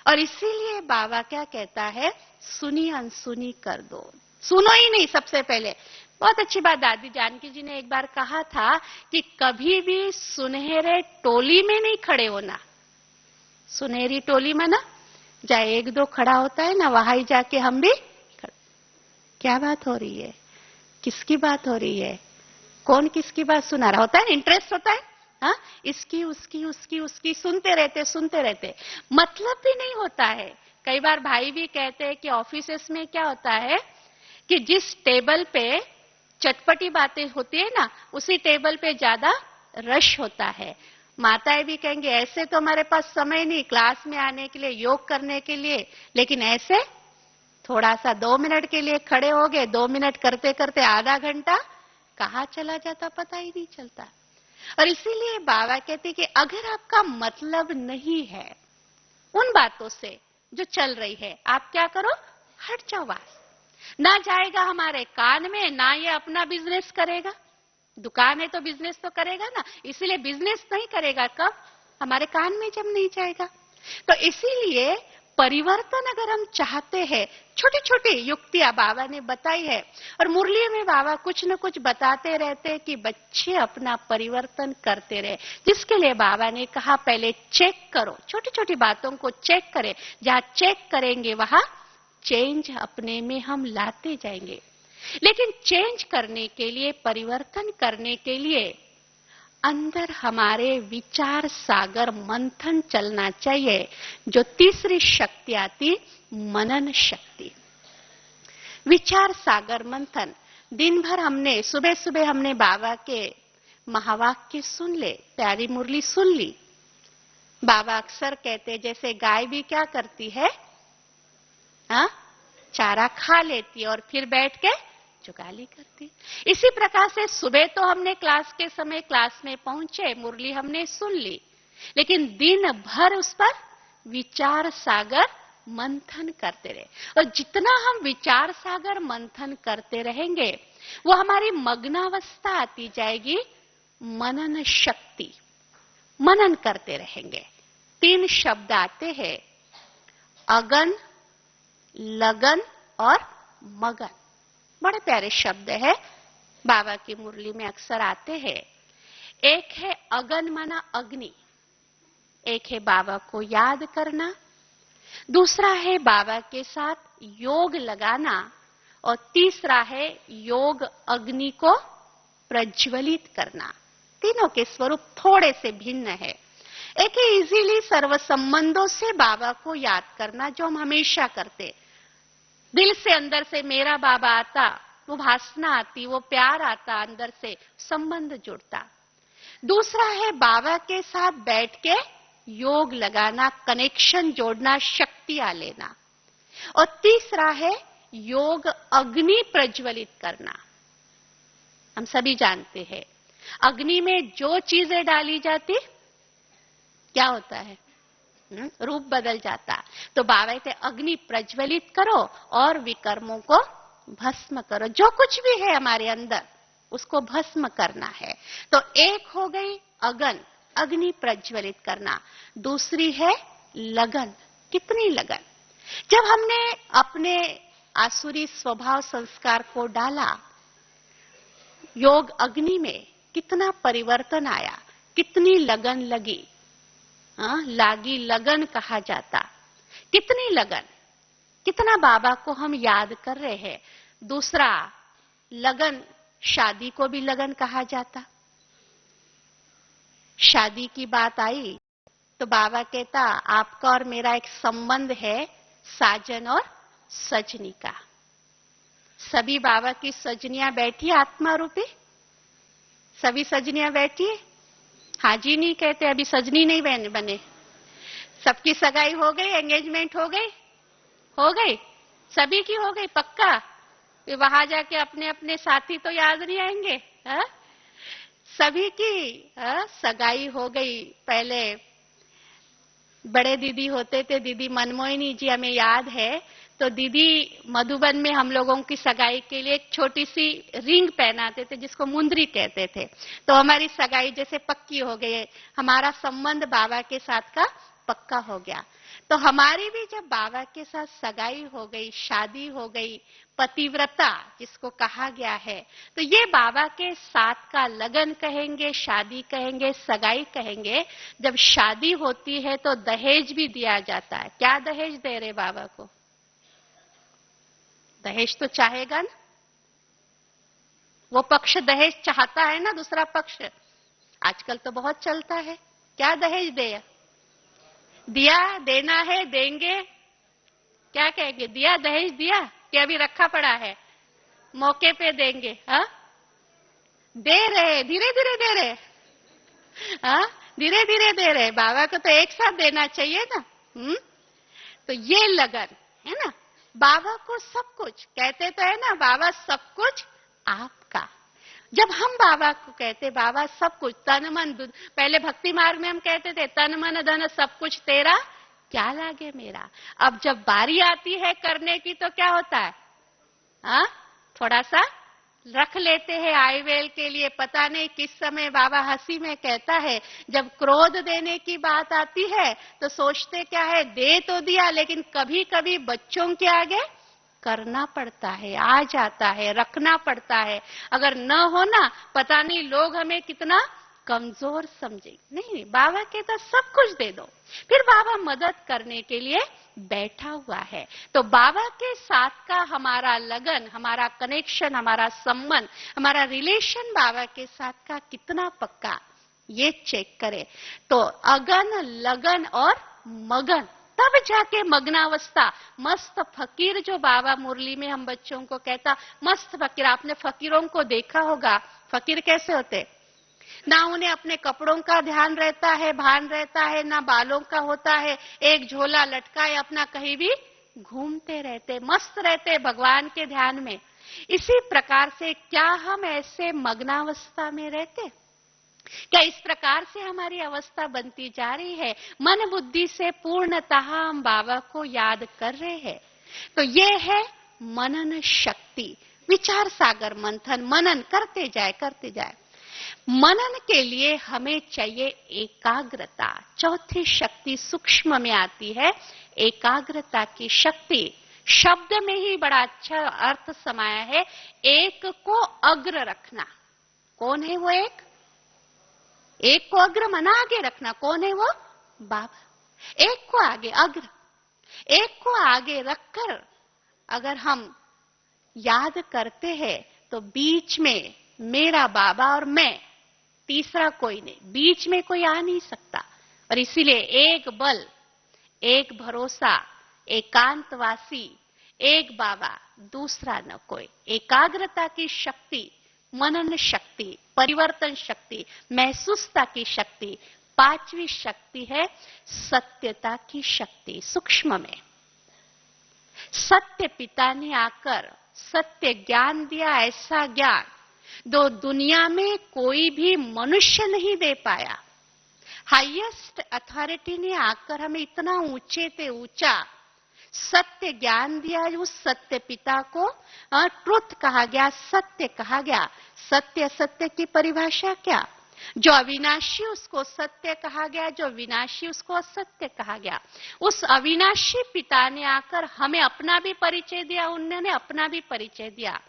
और इसीलिए बाबा क्या कहता है, सुनी अनसुनी कर दो, सुनो ही नहीं सबसे पहले। बहुत अच्छी बात दादी जानकी जी ने एक बार कहा था कि कभी भी सुनहरे टोली में नहीं खड़े होना। सुनहरी टोली में ना, जहाँ एक दो खड़ा होता है ना, वहां ही जाके हम भी क्या बात हो रही है, किसकी बात हो रही है, कौन किसकी बात सुना रहा होता है, इंटरेस्ट होता है। हाँ, इसकी उसकी उसकी उसकी सुनते रहते, मतलब भी नहीं होता है। कई बार भाई भी कहते हैं कि ऑफिसेस में क्या होता है कि जिस टेबल पे चटपटी बातें होती है ना, उसी टेबल पे ज्यादा रश होता है। माताएं भी कहेंगे ऐसे तो हमारे पास समय नहीं क्लास में आने के लिए, योग करने के लिए, लेकिन ऐसे थोड़ा सा 2 मिनट के लिए खड़े हो गए, 2 मिनट करते करते आधा घंटा कहाँ चला जाता पता ही नहीं चलता। और इसीलिए बाबा कहते कि अगर आपका मतलब नहीं है उन बातों से जो चल रही है, आप क्या करो, हट जाओ। बस ना जाएगा हमारे कान में, ना ये अपना बिजनेस करेगा। दुकान है तो बिजनेस तो करेगा ना, इसीलिए बिजनेस नहीं करेगा कब, हमारे कान में जब नहीं जाएगा। तो इसीलिए परिवर्तन अगर हम चाहते हैं, छोटी छोटी युक्तियां बाबा ने बताई है, और मुरली में बाबा कुछ न कुछ बताते रहते हैं कि बच्चे अपना परिवर्तन करते रहे। जिसके लिए बाबा ने कहा पहले चेक करो, छोटी छोटी बातों को चेक करें। जहां चेक करेंगे वहां चेंज अपने में हम लाते जाएंगे। लेकिन चेंज करने के लिए, परिवर्तन करने के लिए अंदर हमारे विचार सागर मंथन चलना चाहिए। जो तीसरी शक्ति आती, मनन शक्ति। विचार सागर मंथन, दिन भर हमने सुबह सुबह हमने बाबा के महावाक्य सुन ले, प्यारी मुरली सुन ली। बाबा अक्सर कहते जैसे गाय भी क्या करती है, हाँ, चारा खा लेती और फिर बैठ के जुगाली करती। इसी प्रकार से सुबह तो हमने क्लास के समय क्लास में पहुंचे, मुरली हमने सुन ली, लेकिन दिन भर उस पर विचार सागर मंथन करते रहे। और जितना हम विचार सागर मंथन करते रहेंगे, वो हमारी मग्नावस्था आती जाएगी, मनन शक्ति। मनन करते रहेंगे। 3 शब्द आते हैं, अगन, लगन और मगन। बड़े प्यारे शब्द है, बाबा की मुरली में अक्सर आते हैं। एक है अगन माना अग्नि, एक है बाबा को याद करना, दूसरा है बाबा के साथ योग लगाना, और तीसरा है योग अग्नि को प्रज्वलित करना। तीनों के स्वरूप थोड़े से भिन्न है। एक है इजीली सर्व संबंधों से बाबा को याद करना, जो हम हमेशा करते, दिल से अंदर से मेरा बाबा आता, वो भासना आती, वो प्यार आता, अंदर से संबंध जुड़ता। दूसरा है बाबा के साथ बैठ के योग लगाना, कनेक्शन जोड़ना, शक्तियां लेना। और तीसरा है योग अग्नि प्रज्वलित करना। हम सभी जानते हैं अग्नि में जो चीजें डाली जाती क्या होता है, रूप बदल जाता। तो बाबा कहते अग्नि प्रज्वलित करो और विकर्मों को भस्म करो। जो कुछ भी है हमारे अंदर उसको भस्म करना है। तो एक हो गई अगन, अग्नि प्रज्वलित करना, दूसरी है लगन। कितनी लगन, जब हमने अपने आसुरी स्वभाव संस्कार को डाला योग अग्नि में, कितना परिवर्तन आया, कितनी लगन लगी। लागी लगन कहा जाता। कितनी लगन, कितना बाबा को हम याद कर रहे हैं। दूसरा लगन, शादी को भी लगन कहा जाता। शादी की बात आई तो बाबा कहता आपका और मेरा एक संबंध है साजन और सजनी का। सभी बाबा की सजनियां बैठी आत्मा रूपी, सभी सजनियां बैठी। हाजी नहीं कहते, अभी सजनी नहीं बने। सबकी सगाई हो गई, एंगेजमेंट हो गई, हो गई, सभी की हो गई पक्का। वहां जाके अपने अपने साथी तो याद नहीं आएंगे। सभी की सगाई हो गई। पहले बड़े दीदी होते थे, दीदी मनमोहिनी जी, हमें याद है। तो दीदी मधुबन में हम लोगों की सगाई के लिए एक छोटी सी रिंग पहनाते थे जिसको मुंदरी कहते थे। तो हमारी सगाई जैसे पक्की हो गई, हमारा संबंध बाबा के साथ का पक्का हो गया। तो हमारी भी जब बाबा के साथ सगाई हो गई, शादी हो गई, पतिव्रता जिसको कहा गया है, तो ये बाबा के साथ का लगन कहेंगे, शादी कहेंगे, सगाई कहेंगे। जब शादी होती है तो दहेज भी दिया जाता है। क्या दहेज दे रहे बाबा को? दहेज तो चाहेगा ना, वो पक्ष दहेज चाहता है ना, दूसरा पक्ष। आजकल तो बहुत चलता है, क्या दहेज दे दिया, देना है, देंगे, क्या कहेंगे? दिया, दहेज दिया कि अभी रखा पड़ा है, मौके पे देंगे? हाँ, दे रहे, धीरे धीरे दे रहे, हाँ, धीरे धीरे दे रहे। बाबा को तो एक साथ देना चाहिए ना। तो ये लगन है ना, बाबा को सब कुछ कहते तो है ना, बाबा सब कुछ आपका। जब हम बाबा को कहते बाबा सब कुछ, तन मन पहले भक्ति मार्ग में हम कहते थे तन मन धन सब कुछ तेरा, क्या लागे मेरा। अब जब बारी आती है करने की तो क्या होता है? हाँ, थोड़ा सा रख लेते हैं आईवेल के लिए। पता नहीं किस समय बाबा हंसी में कहता है, जब क्रोध देने की बात आती है तो सोचते क्या है, दे तो दिया, लेकिन कभी कभी बच्चों के आगे करना पड़ता है, आ जाता है, रखना पड़ता है। अगर न हो ना, पता नहीं लोग हमें कितना कमजोर समझे। नहीं, बाबा के तो सब कुछ दे दो। फिर बाबा मदद करने के लिए बैठा हुआ है। तो बाबा के साथ का हमारा लगन, हमारा कनेक्शन, हमारा संबंध, हमारा रिलेशन बाबा के साथ का कितना पक्का, ये चेक करें। तो अगन, लगन और मगन, तब जाके मग्नावस्था। मस्त फकीर जो बाबा मुरली में हम बच्चों को कहता, मस्त फकीर। आपने फकीरों को देखा होगा, फकीर कैसे होते? ना उन्हें अपने कपड़ों का ध्यान रहता है, भान रहता है, ना बालों का होता है, एक झोला लटकाए अपना कहीं भी घूमते रहते, मस्त रहते भगवान के ध्यान में। इसी प्रकार से क्या हम ऐसे मग्नावस्था में रहते? क्या इस प्रकार से हमारी अवस्था बनती जा रही है? मन बुद्धि से पूर्णतः हम बाबा को याद कर रहे हैं। तो ये है मनन शक्ति। विचार सागर मंथन, मनन करते जाए, करते जाए। मनन के लिए हमें चाहिए एकाग्रता। चौथी शक्ति सूक्ष्म में आती है, एकाग्रता की शक्ति। शब्द में ही बड़ा अच्छा अर्थ समाया है, एक को अग्र रखना। कौन है वो एक? एक को अग्र मना आगे रखना। कौन है वो? बाबा। एक को आगे, अग्र, एक को आगे रखकर अगर हम याद करते हैं तो बीच में मेरा बाबा और मैं, तीसरा कोई नहीं, बीच में कोई आ नहीं सकता। और इसीलिए एक बल, एक भरोसा, एकांतवासी, एक बाबा, दूसरा न कोई। एकाग्रता की शक्ति, मनन शक्ति, परिवर्तन शक्ति, महसूसता की शक्ति। पांचवी शक्ति है सत्यता की शक्ति। सूक्ष्म में सत्य पिता ने आकर सत्य ज्ञान दिया, ऐसा ज्ञान दो दुनिया में कोई भी मनुष्य नहीं दे पाया। हाईएस्ट अथॉरिटी ने आकर हमें इतना ऊंचे से ऊंचा सत्य ज्ञान दिया। उस सत्य पिता को ट्रुथ कहा गया, सत्य कहा गया। सत्य, सत्य की परिभाषा क्या? जो अविनाशी उसको सत्य कहा गया, जो विनाशी उसको असत्य कहा गया। उस अविनाशी पिता ने आकर हमें अपना भी परिचय दिया, उन्होंने अपना भी परिचय दिया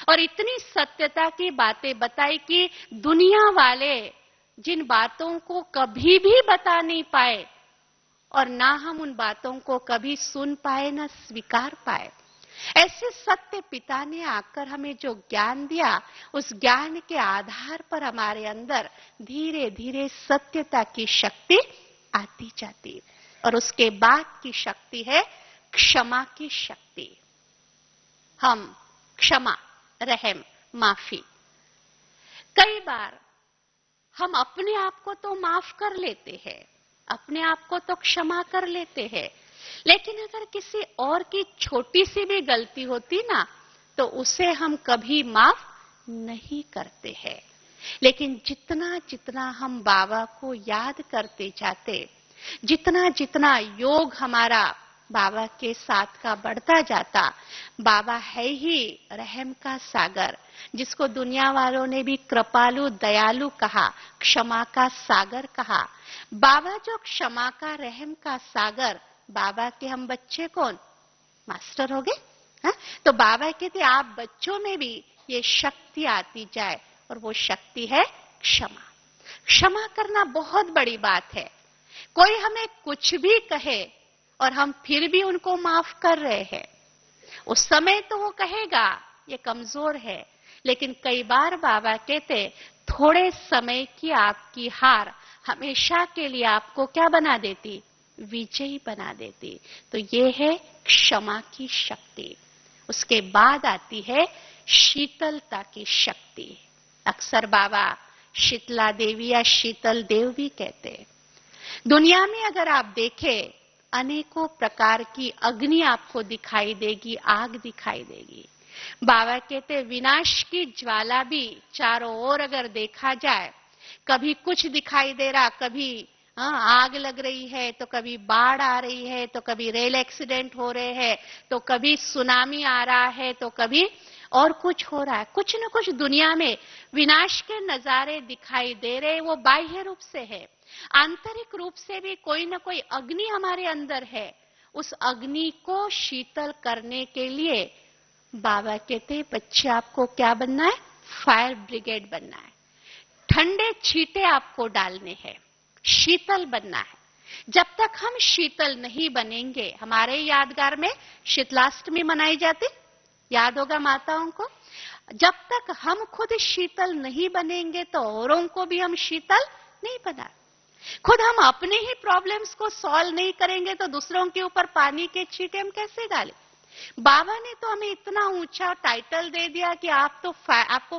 और इतनी सत्यता की बातें बताई कि दुनिया वाले जिन बातों को कभी भी बता नहीं पाए और ना हम उन बातों को कभी सुन पाए, ना स्वीकार पाए, ऐसे सत्य पिता ने आकर हमें जो ज्ञान दिया, उस ज्ञान के आधार पर हमारे अंदर धीरे धीरे सत्यता की शक्ति आती जाती। और उसके बाद की शक्ति है क्षमा की शक्ति। हम क्षमा, रहम, माफी। कई बार हम अपने आप को तो माफ कर लेते हैं, अपने आप को तो क्षमा कर लेते हैं, लेकिन अगर किसी और की छोटी सी भी गलती होती ना, तो उसे हम कभी माफ नहीं करते हैं। लेकिन जितना जितना हम बाबा को याद करते जाते, जितना जितना योग हमारा बाबा के साथ का बढ़ता जाता, बाबा है ही रहम का सागर, जिसको दुनिया वालों ने भी कृपालु दयालु कहा, क्षमा का सागर कहा। बाबा जो क्षमा का रहम का सागर, बाबा के हम बच्चे कौन? मास्टर हो गए। तो बाबा कहते आप बच्चों में भी ये शक्ति आती जाए, और वो शक्ति है क्षमा। क्षमा करना बहुत बड़ी बात है। कोई हमें कुछ भी कहे और हम फिर भी उनको माफ कर रहे हैं, उस समय तो वो कहेगा ये कमजोर है, लेकिन कई बार बाबा कहते थोड़े समय की आपकी हार हमेशा के लिए आपको क्या बना देती? विजयी बना देती। तो ये है क्षमा की शक्ति। उसके बाद आती है शीतलता की शक्ति। अक्सर बाबा शीतला देवी या शीतल देव भी कहते हैं। दुनिया में अगर आप देखें, अनेकों प्रकार की अग्नि आपको दिखाई देगी, आग दिखाई देगी। बाबा कहते विनाश की ज्वाला भी चारों ओर अगर देखा जाए, कभी कुछ दिखाई दे रहा, कभी आग लग रही है, तो कभी बाढ़ आ रही है, तो कभी रेल एक्सीडेंट हो रहे हैं, तो कभी सुनामी आ रहा है, तो कभी और कुछ हो रहा है। कुछ न कुछ दुनिया में विनाश के नजारे दिखाई दे रहे, वो बाह्य रूप से है। आंतरिक रूप से भी कोई न कोई अग्नि हमारे अंदर है। उस अग्नि को शीतल करने के लिए बाबा कहते बच्चे आपको क्या बनना है? फायर ब्रिगेड बनना है। ठंडे छींटे आपको डालने हैं, शीतल बनना है। जब तक हम शीतल नहीं बनेंगे, हमारे यादगार में शीतलाष्टमी मनाई जाती, याद होगा माताओं को। जब तक हम खुद शीतल नहीं बनेंगे तो औरों को भी हम शीतल नहीं बना। खुद हम अपने ही प्रॉब्लम्स को सॉल्व नहीं करेंगे तो दूसरों के ऊपर पानी के छींटे हम कैसे डालें? बाबा ने तो हमें इतना ऊंचा टाइटल दे दिया कि आपको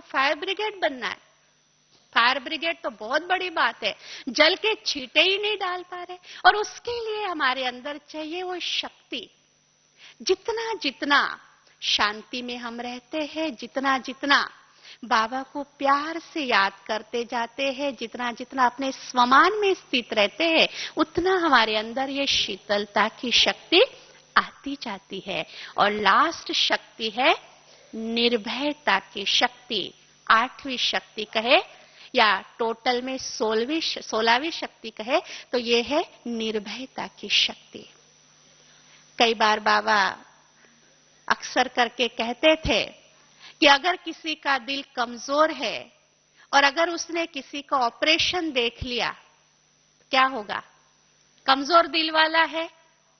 फायर ब्रिगेड बनना है। फायर ब्रिगेड तो बहुत बड़ी बात है, जल के छींटे ही नहीं डाल पा रहे, और उसके लिए हमारे अंदर चाहिए वो शक्ति। जितना जितना शांति में हम रहते हैं, जितना जितना बाबा को प्यार से याद करते जाते हैं, जितना जितना अपने स्वमान में स्थित रहते हैं, उतना हमारे अंदर ये शीतलता की शक्ति आती जाती है। और लास्ट शक्ति है निर्भयता की शक्ति। 8वीं शक्ति कहे या टोटल में 16वीं शक्ति कहे तो ये है निर्भयता की शक्ति। कई बार बाबा अक्सर करके कहते थे कि अगर किसी का दिल कमजोर है और अगर उसने किसी का ऑपरेशन देख लिया, क्या होगा? कमजोर दिल वाला है,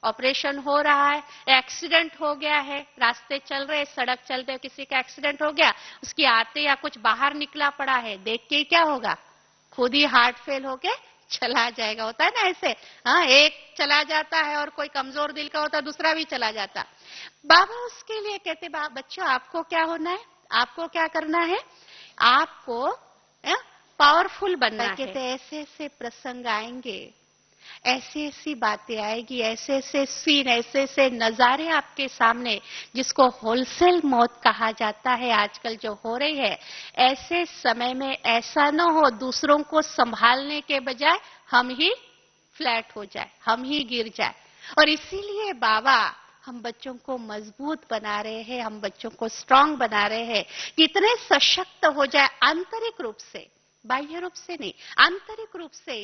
ऑपरेशन हो रहा है, एक्सीडेंट हो गया है, रास्ते चल रहे, सड़क चलते किसी का एक्सीडेंट हो गया, उसकी आते या कुछ बाहर निकला पड़ा है, देख के क्या होगा? खुद ही हार्ट फेल होके चला जाएगा। होता है ना ऐसे, एक चला जाता है और कोई कमजोर दिल का होता दूसरा भी चला जाता। बाबा उसके लिए कहते बच्चों आपको क्या होना है? आपको क्या करना है? आपको पावरफुल बनना है। कहते ऐसे ऐसे प्रसंग आएंगे, ऐसी ऐसी बातें आएगी, ऐसे ऐसे सीन, ऐसे ऐसे नजारे आपके सामने, जिसको होलसेल मौत कहा जाता है आजकल जो हो रही है। ऐसे समय में ऐसा न हो दूसरों को संभालने के बजाय हम ही फ्लैट हो जाए, हम ही गिर जाए। और इसीलिए बाबा हम बच्चों को मजबूत बना रहे हैं, हम बच्चों को स्ट्रांग बना रहे हैं, कितने सशक्त हो जाए आंतरिक रूप से, बाह्य रूप से नहीं, आंतरिक रूप से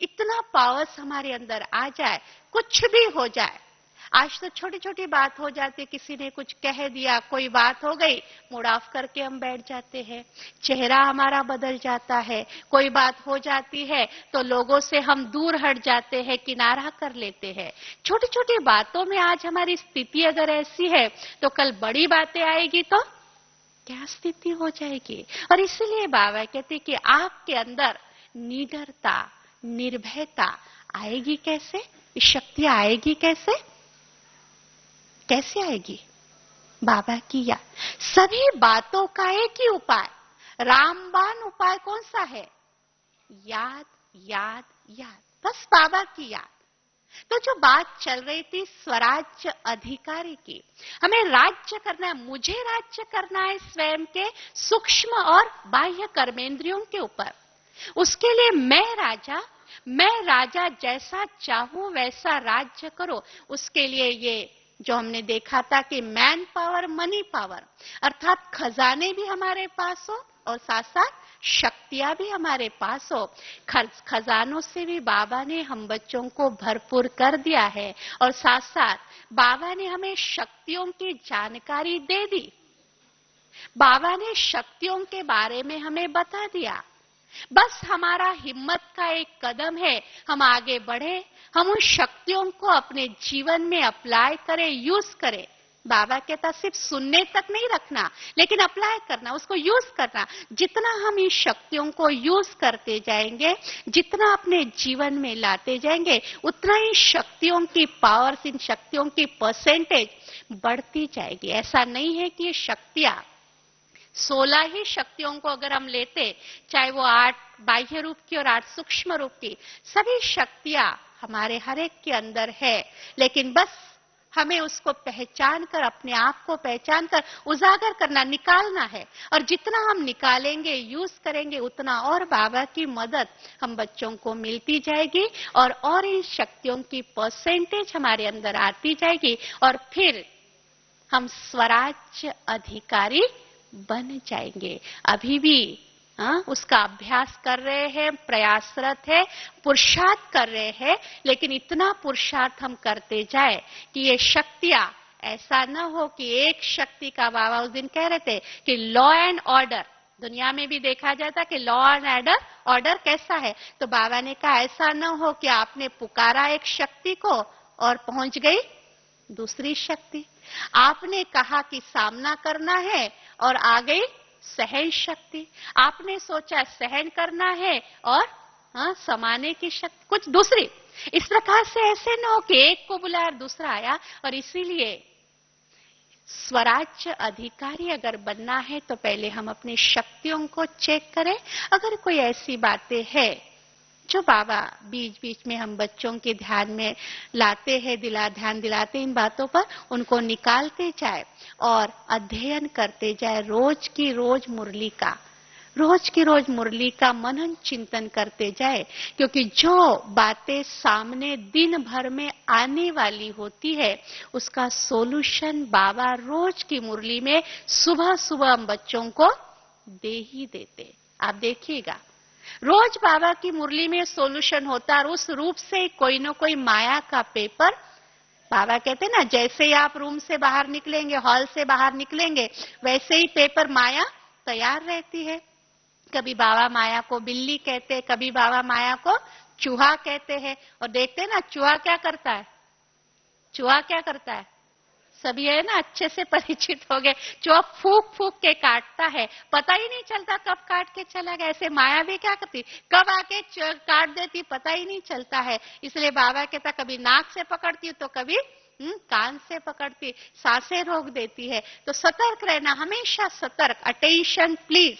इतना पावर्स हमारे अंदर आ जाए, कुछ भी हो जाए। आज तो छोटी छोटी बात हो जाती, किसी ने कुछ कह दिया, कोई बात हो गई, मूड ऑफ करके हम बैठ जाते हैं, चेहरा हमारा बदल जाता है। कोई बात हो जाती है तो लोगों से हम दूर हट जाते हैं, किनारा कर लेते हैं। छोटी छोटी बातों में आज हमारी स्थिति अगर ऐसी है तो कल बड़ी बातें आएगी तो क्या स्थिति हो जाएगी। और इसीलिए बाबा कहते कि आपके अंदर निडरता, निर्भयता आएगी कैसे? शक्ति आएगी कैसे? कैसे आएगी? बाबा की याद। सभी बातों का एक ही उपाय, रामबाण उपाय कौन सा है? याद याद याद, बस बाबा की याद। तो जो बात चल रही थी स्वराज्य अधिकारी की, हमें राज्य करना है, मुझे राज्य करना है स्वयं के सूक्ष्म और बाह्य कर्मेंद्रियों के ऊपर। उसके लिए मैं राजा, मैं राजा जैसा चाहूं वैसा राज्य करो। उसके लिए ये जो हमने देखा था कि मैन पावर, मनी पावर, अर्थात खजाने भी हमारे पास हो और साथ साथ शक्तियां भी हमारे पास हो। खजानों से भी बाबा ने हम बच्चों को भरपूर कर दिया है और साथ साथ बाबा ने हमें शक्तियों की जानकारी दे दी। बाबा ने शक्तियों के बारे में हमें बता दिया। बस हमारा हिम्मत का एक कदम है, हम आगे बढ़े, हम उन शक्तियों को अपने जीवन में अप्लाई करें, यूज करें। बाबा कहता सिर्फ सुनने तक नहीं रखना, लेकिन अप्लाई करना, उसको यूज करना। जितना हम इन शक्तियों को यूज करते जाएंगे, जितना अपने जीवन में लाते जाएंगे, उतना इन शक्तियों की पावर, इन शक्तियों की परसेंटेज बढ़ती जाएगी। ऐसा नहीं है कि ये शक्तियां 16 ही शक्तियों को अगर हम लेते, चाहे वो 8 बाह्य रूप की और 8 सूक्ष्म रूप की, सभी शक्तियां हमारे हर एक के अंदर है। लेकिन बस हमें उसको पहचान कर, अपने आप को पहचान कर उजागर करना, निकालना है। और जितना हम निकालेंगे, यूज करेंगे, उतना और बाबा की मदद हम बच्चों को मिलती जाएगी और इन शक्तियों की परसेंटेज हमारे अंदर आती जाएगी और फिर हम स्वराज्य अधिकारी बन जाएंगे। अभी भी उसका अभ्यास कर रहे हैं, प्रयासरत है, पुरुषार्थ कर रहे हैं, लेकिन इतना पुरुषार्थ हम करते जाए कि ये शक्तियां, ऐसा न हो कि एक शक्ति का, बाबा उस दिन कह रहे थे कि लॉ एंड ऑर्डर, दुनिया में भी देखा जाता कि लॉ एंड ऑर्डर कैसा है, तो बाबा ने कहा ऐसा न हो कि आपने पुकारा एक शक्ति को और पहुंच गई दूसरी शक्ति। आपने कहा कि सामना करना है और आ गई सहन शक्ति। आपने सोचा सहन करना है और समाने की शक्ति कुछ दूसरी। इस प्रकार से ऐसे न हो कि एक को बुलाया दूसरा आया। और इसीलिए स्वराज्य अधिकारी अगर बनना है तो पहले हम अपनी शक्तियों को चेक करें। अगर कोई ऐसी बातें हैं जो बाबा बीच बीच में हम बच्चों के ध्यान में लाते हैं, ध्यान दिलाते इन बातों पर, उनको निकालते जाए और अध्ययन करते जाए। रोज की रोज मुरली का मनन चिंतन करते जाए, क्योंकि जो बातें सामने दिन भर में आने वाली होती है उसका सोल्यूशन बाबा रोज की मुरली में सुबह सुबह हम बच्चों को दे ही देते। आप देखिएगा रोज बाबा की मुरली में सॉल्यूशन होता और उस रूप से कोई न कोई माया का पेपर, बाबा कहते ना जैसे ही आप रूम से बाहर निकलेंगे, हॉल से बाहर निकलेंगे, वैसे ही पेपर माया तैयार रहती है। कभी बाबा माया को बिल्ली कहते, कभी बाबा माया को चूहा कहते हैं। और देखते ना चूहा क्या करता है, चूहा क्या करता है, सभी है ना अच्छे से परिचित हो गए। चूहा फूक फूक के काटता है, पता ही नहीं चलता कब काट के चला गया। ऐसे माया भी क्या करती, कब आके काट देती, पता ही नहीं चलता है। इसलिए बाबा कहता कभी नाक से पकड़ती तो कभी कान से पकड़ती, सांसें रोक देती है। तो सतर्क रहना, हमेशा सतर्क। Attention please.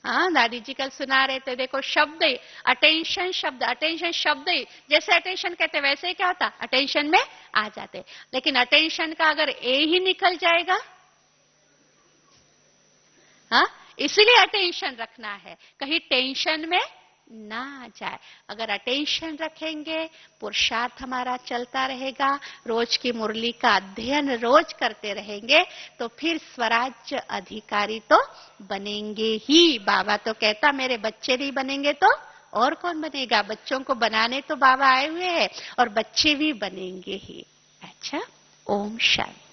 दादी जी कल सुना रहे थे, देखो शब्द अटेंशन शब्द, अटेंशन शब्द जैसे अटेंशन कहते वैसे ही क्या होता, अटेंशन में आ जाते। लेकिन अटेंशन का अगर ए ही निकल जाएगा, इसीलिए अटेंशन रखना है, कहीं टेंशन में ना आ जाए। अगर अटेंशन रखेंगे, पुरुषार्थ हमारा चलता रहेगा, रोज की मुरली का अध्ययन रोज करते रहेंगे, तो फिर स्वराज्य अधिकारी तो बनेंगे ही। बाबा तो कहता मेरे बच्चे नहीं बनेंगे तो और कौन बनेगा। बच्चों को बनाने तो बाबा आए हुए हैं और बच्चे भी बनेंगे ही। अच्छा, ओम शांति।